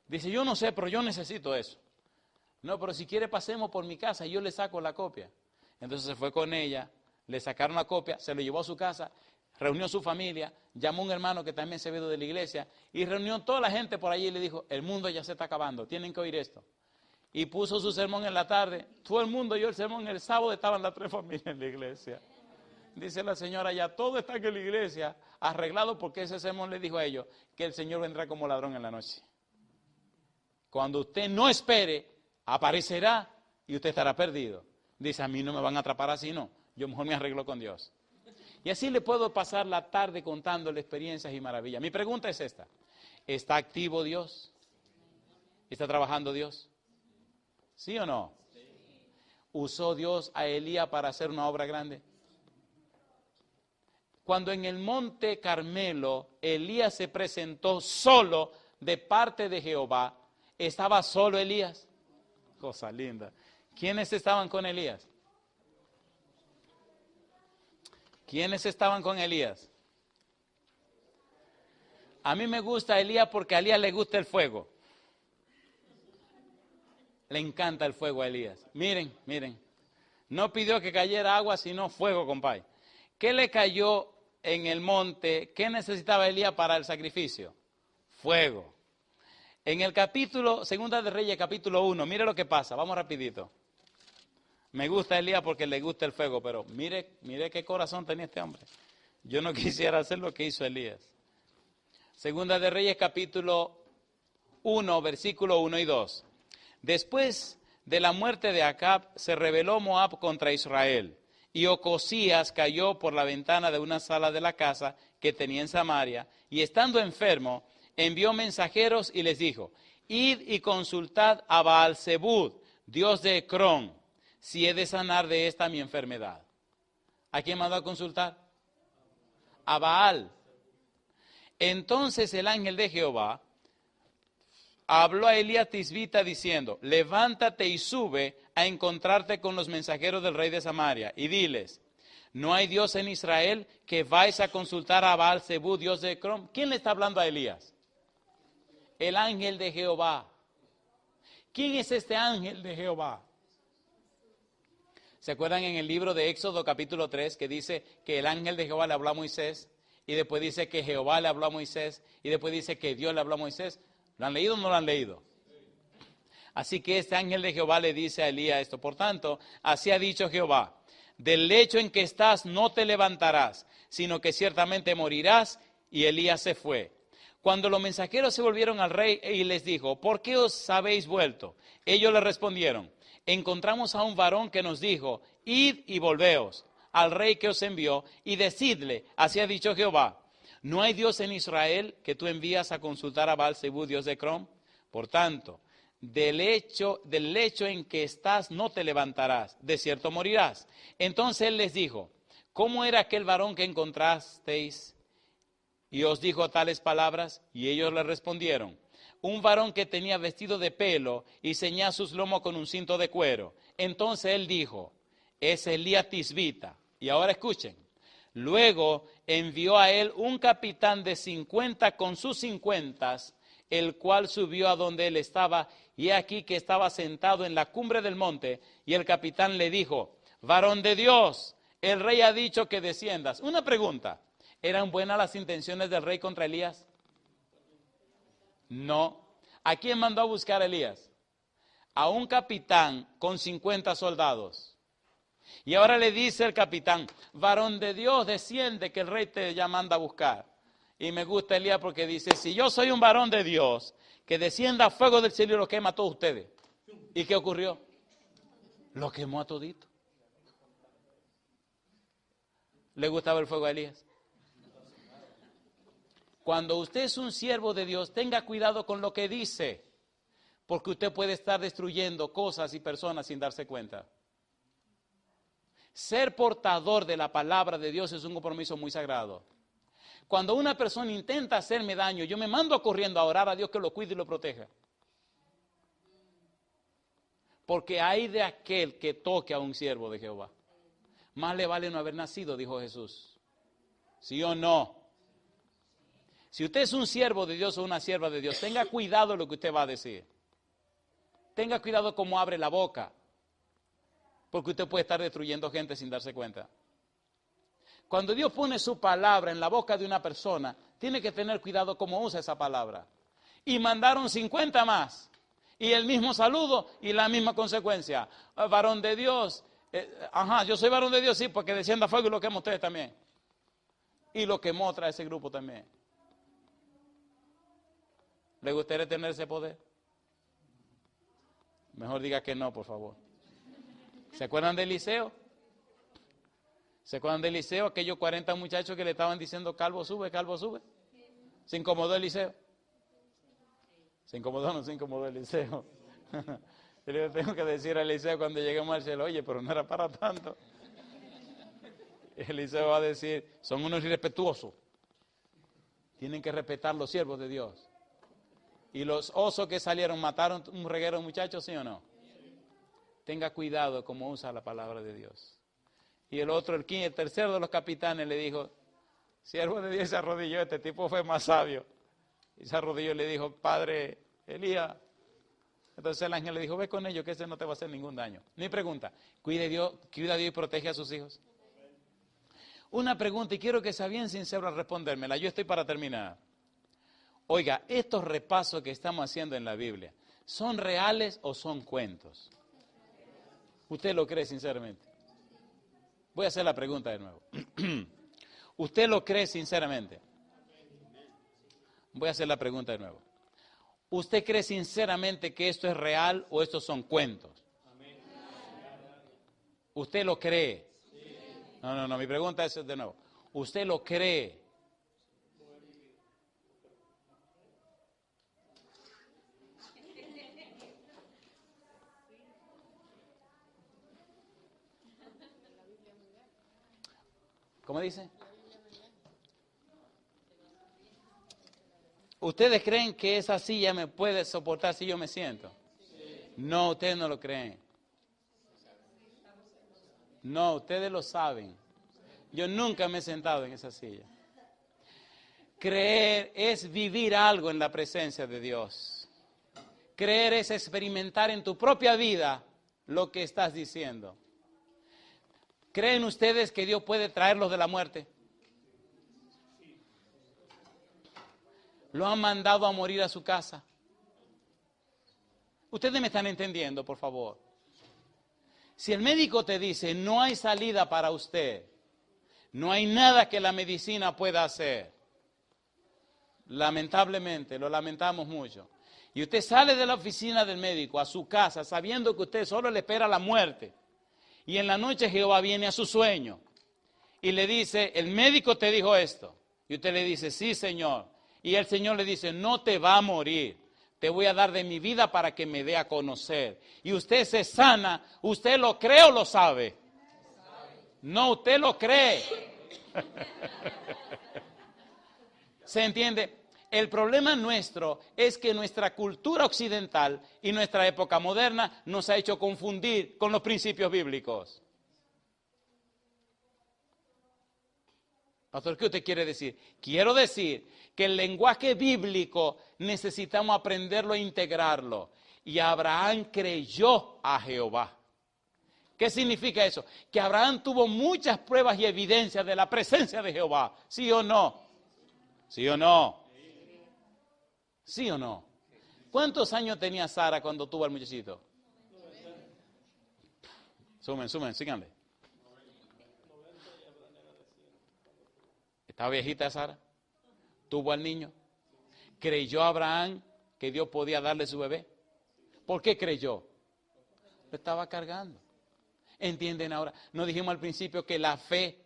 Dice, yo no sé, pero yo necesito eso. No, pero si quiere pasemos por mi casa y yo le saco la copia. Entonces se fue con ella, le sacaron la copia, se lo llevó a su casa, reunió a su familia, llamó a un hermano que también se había ido de la iglesia y reunió toda la gente por allí y le dijo, el mundo ya se está acabando, tienen que oír esto. Y puso su sermón en la tarde, todo el mundo oyó el sermón, el sábado estaban las 3 familias en la iglesia. Dice la señora, ya todo está en la iglesia arreglado porque ese sermón le dijo a ellos que el Señor vendrá como ladrón en la noche. Cuando usted no espere, aparecerá y usted estará perdido. Dice, a mí no me van a atrapar así, no. Yo mejor me arreglo con Dios. Y así le puedo pasar la tarde contándole experiencias y maravillas. Mi pregunta es esta. ¿Está activo Dios? ¿Está trabajando Dios? ¿Sí o no? ¿Usó Dios a Elías para hacer una obra grande? Cuando en el monte Carmelo Elías se presentó solo de parte de Jehová, ¿estaba solo Elías? Cosa linda. ¿Quiénes estaban con Elías? ¿Quiénes estaban con Elías? A mí me gusta Elías porque a Elías le gusta el fuego. Le encanta el fuego a Elías. Miren, miren. No pidió que cayera agua, sino fuego, compadre. ¿Qué le cayó en el monte? ¿Qué necesitaba Elías para el sacrificio? Fuego. En el capítulo, Segunda de Reyes, capítulo 1, mire lo que pasa, vamos rapidito. Me gusta Elías porque le gusta el fuego, pero mire qué corazón tenía este hombre. Yo no quisiera hacer lo que hizo Elías. Segunda de Reyes, capítulo 1, versículo 1 y 2. Después de la muerte de Acab, se rebeló Moab contra Israel, y Ocosías cayó por la ventana de una sala de la casa que tenía en Samaria, y estando enfermo, envió mensajeros y les dijo, id y consultad a Baal-Zebud, Dios de Ecrón, si he de sanar de esta mi enfermedad. ¿A quién mandó a consultar? A Baal. Entonces el ángel de Jehová habló a Elías Tisbita diciendo, levántate y sube a encontrarte con los mensajeros del rey de Samaria y diles, no hay Dios en Israel, que vais a consultar a Baal Zebú, Dios de Ecrón. ¿Quién le está hablando a Elías? El ángel de Jehová. ¿Quién es este ángel de Jehová? ¿Se acuerdan en el libro de Éxodo capítulo 3 que dice que el ángel de Jehová le habló a Moisés? Y después dice que Jehová le habló a Moisés. Y después dice que Dios le habló a Moisés. ¿Lo han leído o no lo han leído? Así que este ángel de Jehová le dice a Elías esto. Por tanto, así ha dicho Jehová. Del lecho en que estás no te levantarás, sino que ciertamente morirás. Y Elías se fue. Cuando los mensajeros se volvieron al rey y les dijo, ¿por qué os habéis vuelto? Ellos le respondieron, encontramos a un varón que nos dijo, id y volveos al rey que os envió y decidle, así ha dicho Jehová, ¿no hay Dios en Israel que tú envías a consultar a Baal Zebú, Dios de Ecrón? Por tanto, del lecho en que estás no te levantarás, de cierto morirás. Entonces él les dijo, ¿cómo era aquel varón que encontrasteis? Y os dijo tales palabras, y ellos le respondieron, un varón que tenía vestido de pelo y ceñía sus lomos con un cinto de cuero. Entonces él dijo, es Elías Tisbita. Y ahora escuchen, luego envió a él un capitán de 50 con sus 50, el cual subió a donde él estaba, y aquí que estaba sentado en la cumbre del monte, y el capitán le dijo, varón de Dios, el rey ha dicho que desciendas. Una pregunta, ¿eran buenas las intenciones del rey contra Elías? No. ¿A quién mandó a buscar a Elías? A un capitán con 50 soldados. Y ahora le dice el capitán, varón de Dios, desciende que el rey te ya manda a buscar. Y me gusta Elías porque dice, si yo soy un varón de Dios, que descienda fuego del cielo y lo quema a todos ustedes. ¿Y qué ocurrió? Lo quemó a todito. ¿Le gustaba el fuego a Elías? Cuando usted es un siervo de Dios, tenga cuidado con lo que dice, porque usted puede estar destruyendo cosas y personas sin darse cuenta. Ser portador de la palabra de Dios es un compromiso muy sagrado. Cuando una persona intenta hacerme daño, yo me mando corriendo a orar a Dios que lo cuide y lo proteja. Porque hay de aquel que toque a un siervo de Jehová. Más le vale no haber nacido, dijo Jesús. ¿Sí o no? Si usted es un siervo de Dios o una sierva de Dios, tenga cuidado lo que usted va a decir. Tenga cuidado cómo abre la boca, porque usted puede estar destruyendo gente sin darse cuenta. Cuando Dios pone su palabra en la boca de una persona, tiene que tener cuidado cómo usa esa palabra. Y mandaron 50 más, y el mismo saludo y la misma consecuencia. Varón de Dios, yo soy varón de Dios, sí, porque descienda fuego y lo quemo a ustedes también. Y lo quemó otra ese grupo también. ¿Le gustaría tener ese poder? Mejor diga que no, por favor. ¿Se acuerdan de Eliseo? ¿Se acuerdan de Eliseo? Aquellos 40 muchachos que le estaban diciendo, calvo sube, calvo sube. ¿Se incomodó Eliseo? ¿Se incomodó o no se incomodó Eliseo? Yo le tengo que decir a Eliseo cuando lleguemos al cielo, oye, pero no era para tanto. Eliseo va a decir, son unos irrespetuosos. Tienen que respetar los siervos de Dios. Y los osos que salieron mataron un reguero de muchachos, ¿sí o no? Tenga cuidado cómo usa la palabra de Dios. Y el otro, el tercero de los capitanes le dijo, siervo de Dios, se arrodilló, este tipo fue más sabio. Y se arrodilló y le dijo, padre Elías. Entonces el ángel le dijo, ve con ellos que ese no te va a hacer ningún daño. Mi pregunta, cuida a Dios y protege a sus hijos. Una pregunta y quiero que sea bien sincero al respondérmela, yo estoy para terminar. Oiga, estos repasos que estamos haciendo en la Biblia, ¿son reales o son cuentos? ¿Usted lo cree sinceramente? Voy a hacer la pregunta de nuevo. ¿Usted lo cree sinceramente? Voy a hacer la pregunta de nuevo. ¿Usted cree sinceramente que esto es real o estos son cuentos? ¿Usted lo cree? No, mi pregunta es de nuevo. ¿Usted lo cree? ¿Cómo dice? ¿Ustedes creen que esa silla me puede soportar si yo me siento? No, ustedes no lo creen. No, ustedes lo saben. Yo nunca me he sentado en esa silla. Creer es vivir algo en la presencia de Dios. Creer es experimentar en tu propia vida lo que estás diciendo. ¿Creen ustedes que Dios puede traerlos de la muerte? ¿Lo han mandado a morir a su casa? Ustedes me están entendiendo, por favor. Si el médico te dice, no hay salida para usted, no hay nada que la medicina pueda hacer, lamentablemente, lo lamentamos mucho, y usted sale de la oficina del médico a su casa sabiendo que usted solo le espera la muerte, y en la noche Jehová viene a su sueño y le dice, el médico te dijo esto, y usted le dice, sí, Señor, y el Señor le dice, no te va a morir, te voy a dar de mi vida para que me dé a conocer, y usted se sana, ¿usted lo cree o lo sabe? No, usted lo cree. ¿Se entiende? El problema nuestro es que nuestra cultura occidental y nuestra época moderna nos ha hecho confundir con los principios bíblicos. Pastor, ¿qué usted quiere decir? Quiero decir que el lenguaje bíblico necesitamos aprenderlo e integrarlo. Y Abraham creyó a Jehová. ¿Qué significa eso? Que Abraham tuvo muchas pruebas y evidencias de la presencia de Jehová. ¿Sí o no? ¿Sí o no? ¿Sí o no? ¿Cuántos años tenía Sara cuando tuvo al muchachito? Sumen, síganle. ¿Estaba viejita Sara? ¿Tuvo al niño? ¿Creyó Abraham que Dios podía darle su bebé? ¿Por qué creyó? Lo estaba cargando. ¿Entienden ahora? ¿No dijimos al principio que la fe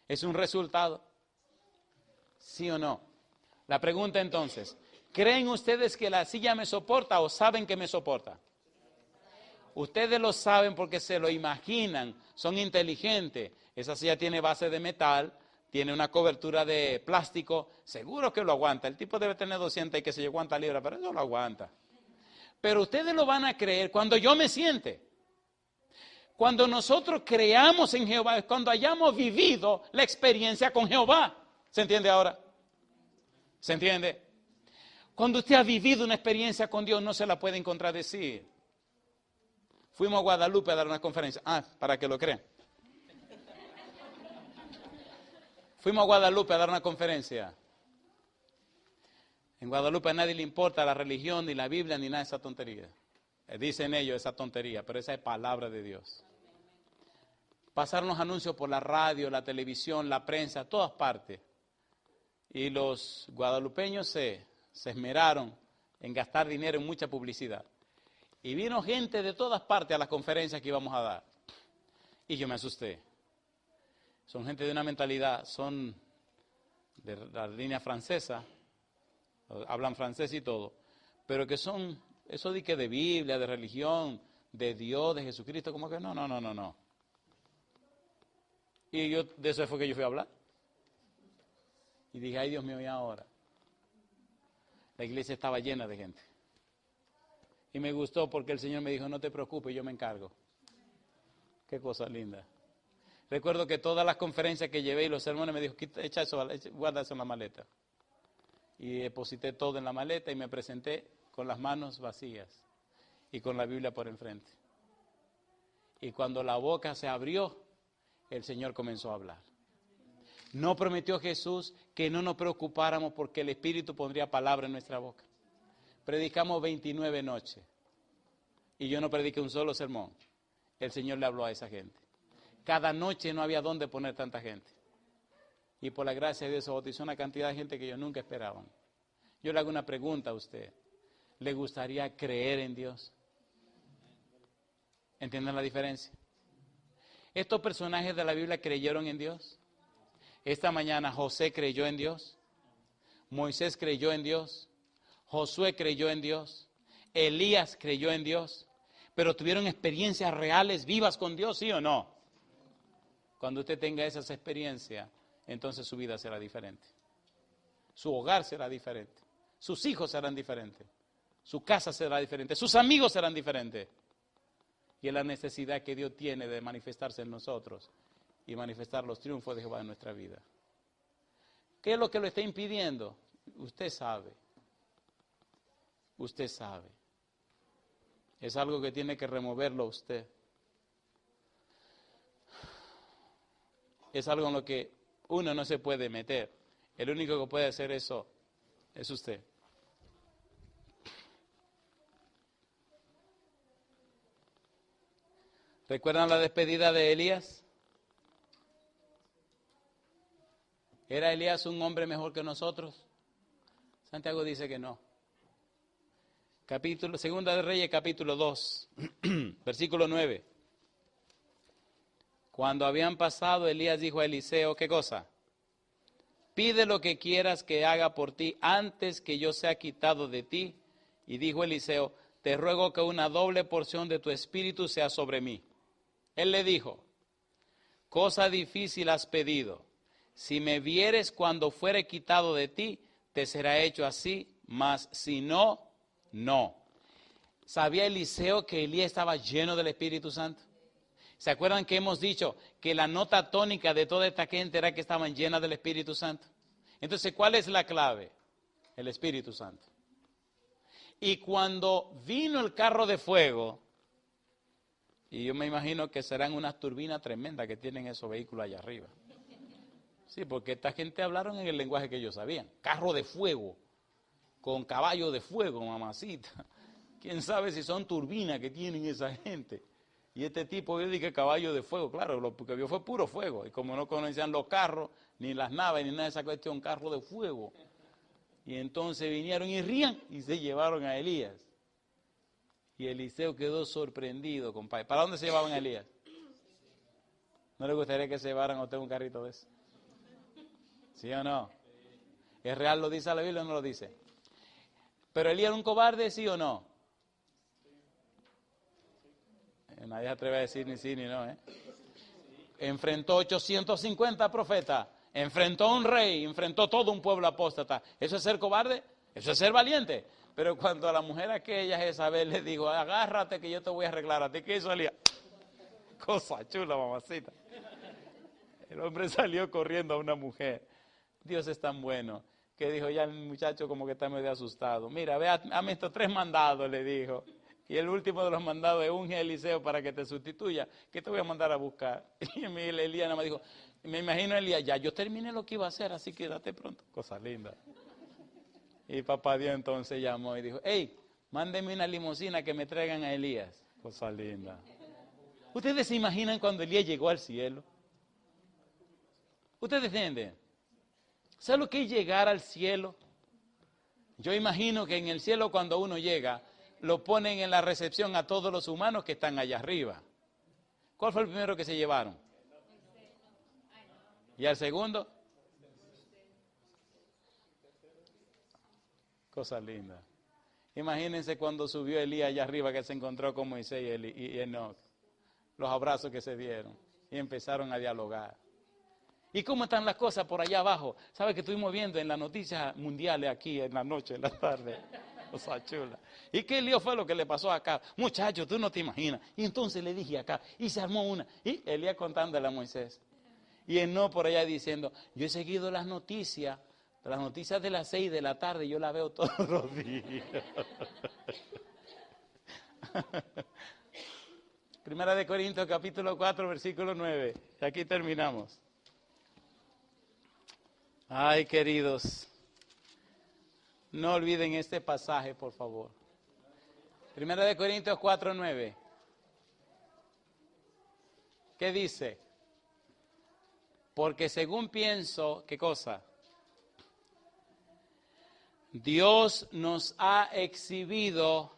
es un resultado? ¿Sí o no? La pregunta entonces, ¿creen ustedes que la silla me soporta o saben que me soporta? Ustedes lo saben porque se lo imaginan, son inteligentes. Esa silla tiene base de metal, tiene una cobertura de plástico, seguro que lo aguanta. El tipo debe tener 200 y que se aguanta libras, pero eso lo aguanta. Pero ustedes lo van a creer cuando yo me siente. Cuando nosotros creamos en Jehová, cuando hayamos vivido la experiencia con Jehová. ¿Se entiende ahora? ¿Se entiende? Cuando usted ha vivido una experiencia con Dios, no se la pueden contradecir. Fuimos a Guadalupe a dar una conferencia. Para que lo crean. Fuimos a Guadalupe a dar una conferencia. En Guadalupe a nadie le importa la religión, ni la Biblia, ni nada de esa tontería. Dicen ellos esa tontería, pero esa es palabra de Dios. Pasaron los anuncios por la radio, la televisión, la prensa, todas partes. Y los guadalupeños se esmeraron en gastar dinero en mucha publicidad. Y vino gente de todas partes a las conferencias que íbamos a dar. Y yo me asusté. Son gente de una mentalidad, son de la línea francesa, hablan francés y todo, pero que son, eso de que de Biblia, de religión, de Dios, de Jesucristo, como que no. Y yo, de eso fue que yo fui a hablar. Y dije, ay Dios mío, ¿y ahora? La iglesia estaba llena de gente. Y me gustó porque el Señor me dijo, no te preocupes, yo me encargo. Qué cosa linda. Recuerdo que todas las conferencias que llevé y los sermones me dijo, echa eso, guarda eso en la maleta. Y deposité todo en la maleta y me presenté con las manos vacías y con la Biblia por enfrente. Y cuando la boca se abrió, el Señor comenzó a hablar. No prometió Jesús que no nos preocupáramos porque el Espíritu pondría palabra en nuestra boca. Predicamos 29 noches y yo no prediqué un solo sermón. El Señor le habló a esa gente. Cada noche no había dónde poner tanta gente. Y por la gracia de Dios se bautizó una cantidad de gente que ellos nunca esperaban. Yo le hago una pregunta a usted. ¿Le gustaría creer en Dios? ¿Entienden la diferencia? Estos personajes de la Biblia creyeron en Dios. Esta mañana José creyó en Dios. Moisés creyó en Dios. Josué creyó en Dios. Elías creyó en Dios. Pero tuvieron experiencias reales, vivas con Dios, ¿sí o no? Cuando usted tenga esas experiencias, entonces su vida será diferente. Su hogar será diferente. Sus hijos serán diferentes. Su casa será diferente. Sus amigos serán diferentes. Y es la necesidad que Dios tiene de manifestarse en nosotros y manifestar los triunfos de Jehová en nuestra vida. ¿Qué es lo que lo está impidiendo? Usted sabe. Usted sabe. Es algo que tiene que removerlo usted. Es algo en lo que uno no se puede meter. El único que puede hacer eso es usted. ¿Recuerdan la despedida de Elías? ¿Era Elías un hombre mejor que nosotros? Santiago dice que no. Segunda de Reyes, capítulo 2, versículo 9. Cuando habían pasado, Elías dijo a Eliseo, ¿qué cosa? Pide lo que quieras que haga por ti antes que yo sea quitado de ti. Y dijo Eliseo, te ruego que una doble porción de tu espíritu sea sobre mí. Él le dijo, cosa difícil has pedido. Si me vieres cuando fuere quitado de ti, te será hecho así, mas si no, no. ¿Sabía Eliseo que Elías estaba lleno del Espíritu Santo? ¿Se acuerdan que hemos dicho que la nota tónica de toda esta gente era que estaban llenas del Espíritu Santo? Entonces, ¿cuál es la clave? El Espíritu Santo. Y cuando vino el carro de fuego, y yo me imagino que serán unas turbinas tremendas que tienen esos vehículos allá arriba. Sí, porque esta gente hablaron en el lenguaje que ellos sabían. Carro de fuego, con caballo de fuego, mamacita. ¿Quién sabe si son turbinas que tienen esa gente? Y este tipo vio que caballo de fuego, claro, lo que vio fue puro fuego. Y como no conocían los carros, ni las naves, ni nada de esa cuestión, carro de fuego. Y entonces vinieron y rían y se llevaron a Elías. Y Eliseo quedó sorprendido, compadre. ¿Para dónde se llevaban a Elías? ¿No le gustaría que se llevaran a usted un carrito de eso? ¿Sí o no? ¿Es real, lo dice la Biblia o no lo dice? ¿Pero Elías era un cobarde, sí o no? Nadie se atreve a decir ni sí ni no, ¿eh? Enfrentó 850 profetas, enfrentó a un rey, enfrentó todo un pueblo apóstata. ¿Eso es ser cobarde? Eso es ser valiente. Pero cuando a la mujer aquella Jezabel le dijo, agárrate que yo te voy a arreglar a ti, ¿qué hizo Elías? Cosa chula, mamacita. El hombre salió corriendo a una mujer. Dios es tan bueno que dijo, ya el muchacho como que está medio asustado. Mira, ve, hazme estos 3 mandados, le dijo. Y el último de los mandados es unge a Eliseo para que te sustituya, que te voy a mandar a buscar. Y Elías nada más dijo, me imagino a Elías, ya yo terminé lo que iba a hacer, así que date pronto. Cosa linda. Y papá Dios entonces llamó y dijo, hey, mándeme una limusina que me traigan a Elías. Cosa linda. ¿Ustedes se imaginan cuando Elías llegó al cielo? ¿Ustedes entienden? ¿Sabe lo que es llegar al cielo? Yo imagino que en el cielo cuando uno llega, lo ponen en la recepción a todos los humanos que están allá arriba. ¿Cuál fue el primero que se llevaron? ¿Y al segundo? Cosa linda. Imagínense cuando subió Elías allá arriba que se encontró con Moisés y Enoc. Los abrazos que se dieron y empezaron a dialogar. ¿Y cómo están las cosas por allá abajo? ¿Sabe que estuvimos viendo en las noticias mundiales aquí en la noche, en la tarde? Cosa chula. ¿Y qué lío fue lo que le pasó acá? Muchacho, tú no te imaginas. Y entonces le dije acá, y se armó una. Y Elías contándole a Moisés. Y él no por allá diciendo, yo he seguido las noticias de las 6 de la tarde, yo las veo todos los días. Primera de Corintios, capítulo 4, versículo 9. Y aquí terminamos. Ay, queridos, no olviden este pasaje, por favor. Primera de Corintios 4, 9. ¿Qué dice? Porque según pienso, ¿qué cosa? Dios nos ha exhibido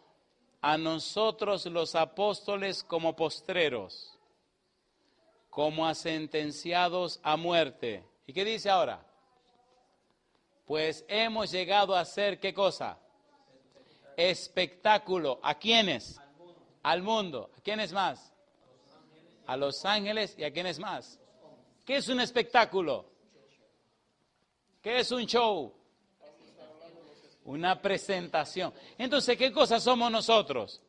a nosotros los apóstoles como postreros, como a sentenciados a muerte. ¿Y qué dice ahora? Pues hemos llegado a ser, ¿qué cosa? Espectáculo. ¿A quiénes? Al mundo. ¿A quiénes más? A los ángeles y a quiénes más. ¿Qué es un espectáculo? ¿Qué es un show? Una presentación. Entonces, ¿qué cosas somos nosotros?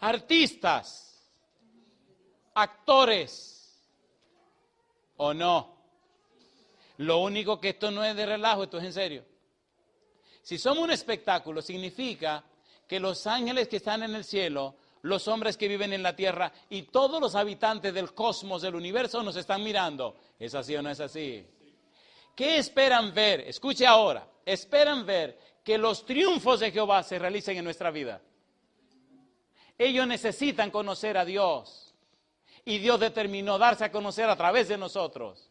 Artistas, actores, ¿o no? Lo único que esto no es de relajo, esto es en serio. Si somos un espectáculo, significa que los ángeles que están en el cielo, los hombres que viven en la tierra y todos los habitantes del cosmos, del universo, nos están mirando. ¿Es así o no es así? ¿Qué esperan ver? Escuche ahora. Esperan ver que los triunfos de Jehová se realicen en nuestra vida. Ellos necesitan conocer a Dios. Y Dios determinó darse a conocer a través de nosotros.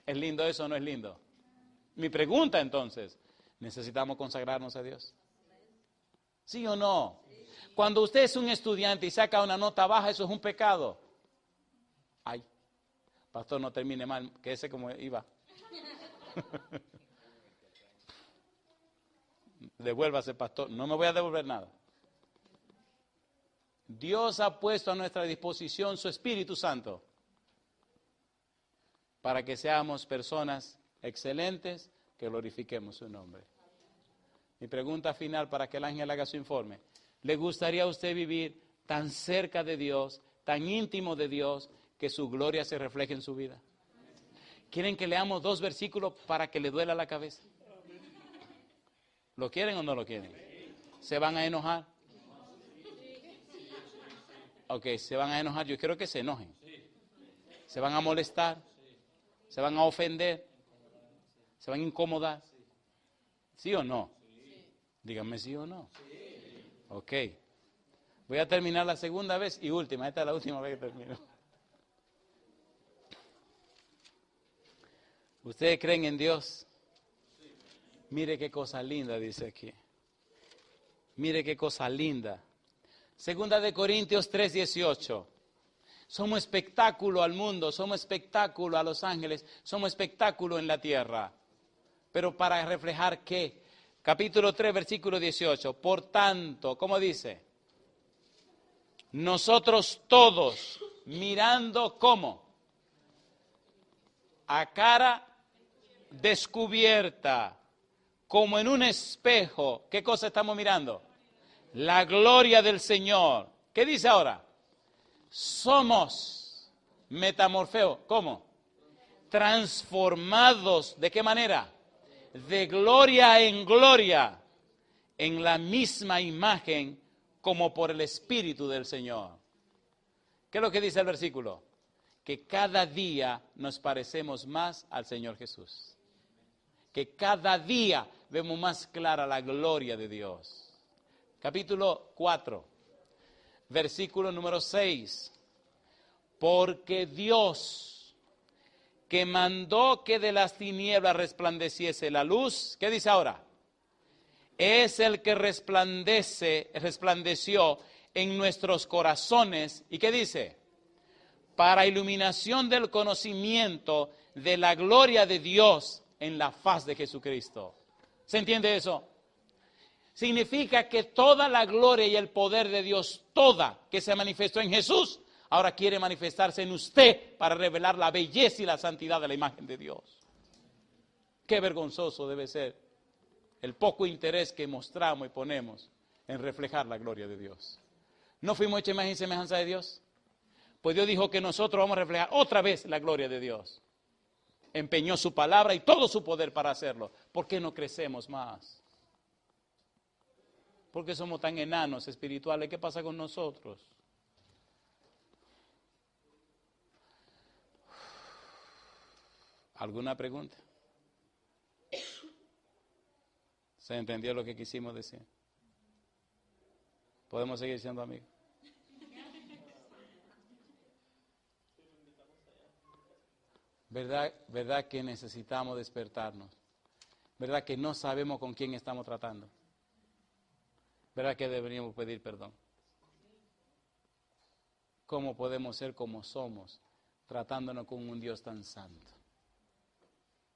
¿Es lindo eso o no es lindo? Mi pregunta entonces, ¿necesitamos consagrarnos a Dios? ¿Sí o no? Cuando usted es un estudiante y saca una nota baja, eso es un pecado. Ay, pastor, no termine mal, que ese como iba. Devuélvase, pastor. No me voy a devolver nada. Dios ha puesto a nuestra disposición su Espíritu Santo para que seamos personas excelentes, que glorifiquemos su nombre. Mi pregunta final para que el ángel haga su informe. ¿Le gustaría a usted vivir tan cerca de Dios, tan íntimo de Dios, que su gloria se refleje en su vida? ¿Quieren que leamos 2 versículos para que le duela la cabeza? ¿Lo quieren o no lo quieren? ¿Se van a enojar? Ok, se van a enojar. Yo quiero que se enojen. ¿Se van a molestar? ¿Se van a ofender? ¿Se van a incomodar? ¿Sí o no? Díganme sí o no. Ok. Voy a terminar la segunda vez y última. Esta es la última vez que termino. ¿Ustedes creen en Dios? Mire qué cosa linda dice aquí. Mire qué cosa linda. Segunda de Corintios 3:18. Somos espectáculo al mundo, somos espectáculo a los ángeles, somos espectáculo en la tierra. Pero para reflejar ¿qué? Capítulo 3, versículo 18. Por tanto, ¿cómo dice? Nosotros todos, mirando ¿cómo? A cara descubierta, como en un espejo. ¿Qué cosa estamos mirando? La gloria del Señor. ¿Qué dice ahora? Somos metamorfeos. ¿Cómo? Transformados. ¿De qué manera? De gloria en gloria, en la misma imagen como por el Espíritu del Señor. ¿Qué es lo que dice el versículo? Que cada día nos parecemos más al Señor Jesús. Que cada día vemos más clara la gloria de Dios. Capítulo 4, versículo número 6. Porque Dios, que mandó que de las tinieblas resplandeciese la luz, ¿qué dice ahora? Es el que resplandeció en nuestros corazones. ¿Y qué dice? Para iluminación del conocimiento de la gloria de Dios en la faz de Jesucristo. ¿Se entiende eso? Significa que toda la gloria y el poder de Dios, toda que se manifestó en Jesús, ahora quiere manifestarse en usted para revelar la belleza y la santidad de la imagen de Dios. Qué vergonzoso debe ser el poco interés que mostramos y ponemos en reflejar la gloria de Dios. ¿No fuimos hechos imagen y semejanza de Dios? Pues Dios dijo que nosotros vamos a reflejar otra vez la gloria de Dios. Empeñó su palabra y todo su poder para hacerlo. ¿Por qué no crecemos más? ¿Por qué somos tan enanos espirituales? ¿Qué pasa con nosotros? ¿Alguna pregunta? ¿Se entendió lo que quisimos decir? ¿Podemos seguir siendo amigos? ¿Verdad que necesitamos despertarnos? ¿Verdad que no sabemos con quién estamos tratando? ¿Verdad que deberíamos pedir perdón? ¿Cómo podemos ser como somos tratándonos con un Dios tan santo?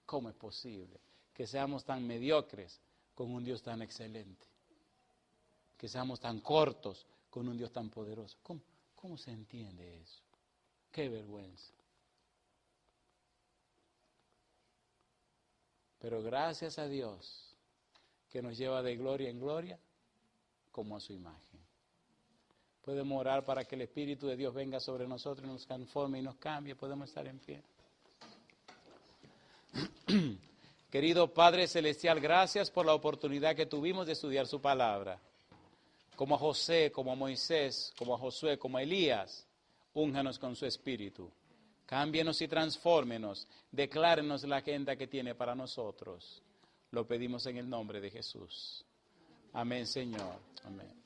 ¿Cómo es posible que seamos tan mediocres con un Dios tan excelente? Que seamos tan cortos con un Dios tan poderoso. ¿Cómo se entiende eso? Qué vergüenza. Pero gracias a Dios que nos lleva de gloria en gloria como a su imagen. Podemos orar para que el Espíritu de Dios venga sobre nosotros y nos transforme y nos cambie. Podemos estar en pie. Querido Padre Celestial, gracias por la oportunidad que tuvimos de estudiar su palabra. Como a José, como a Moisés, como a Josué, como a Elías, únjanos con su Espíritu. Cámbienos y transfórmenos. Declárenos la agenda que tiene para nosotros. Lo pedimos en el nombre de Jesús. Amén, Señor. Amén.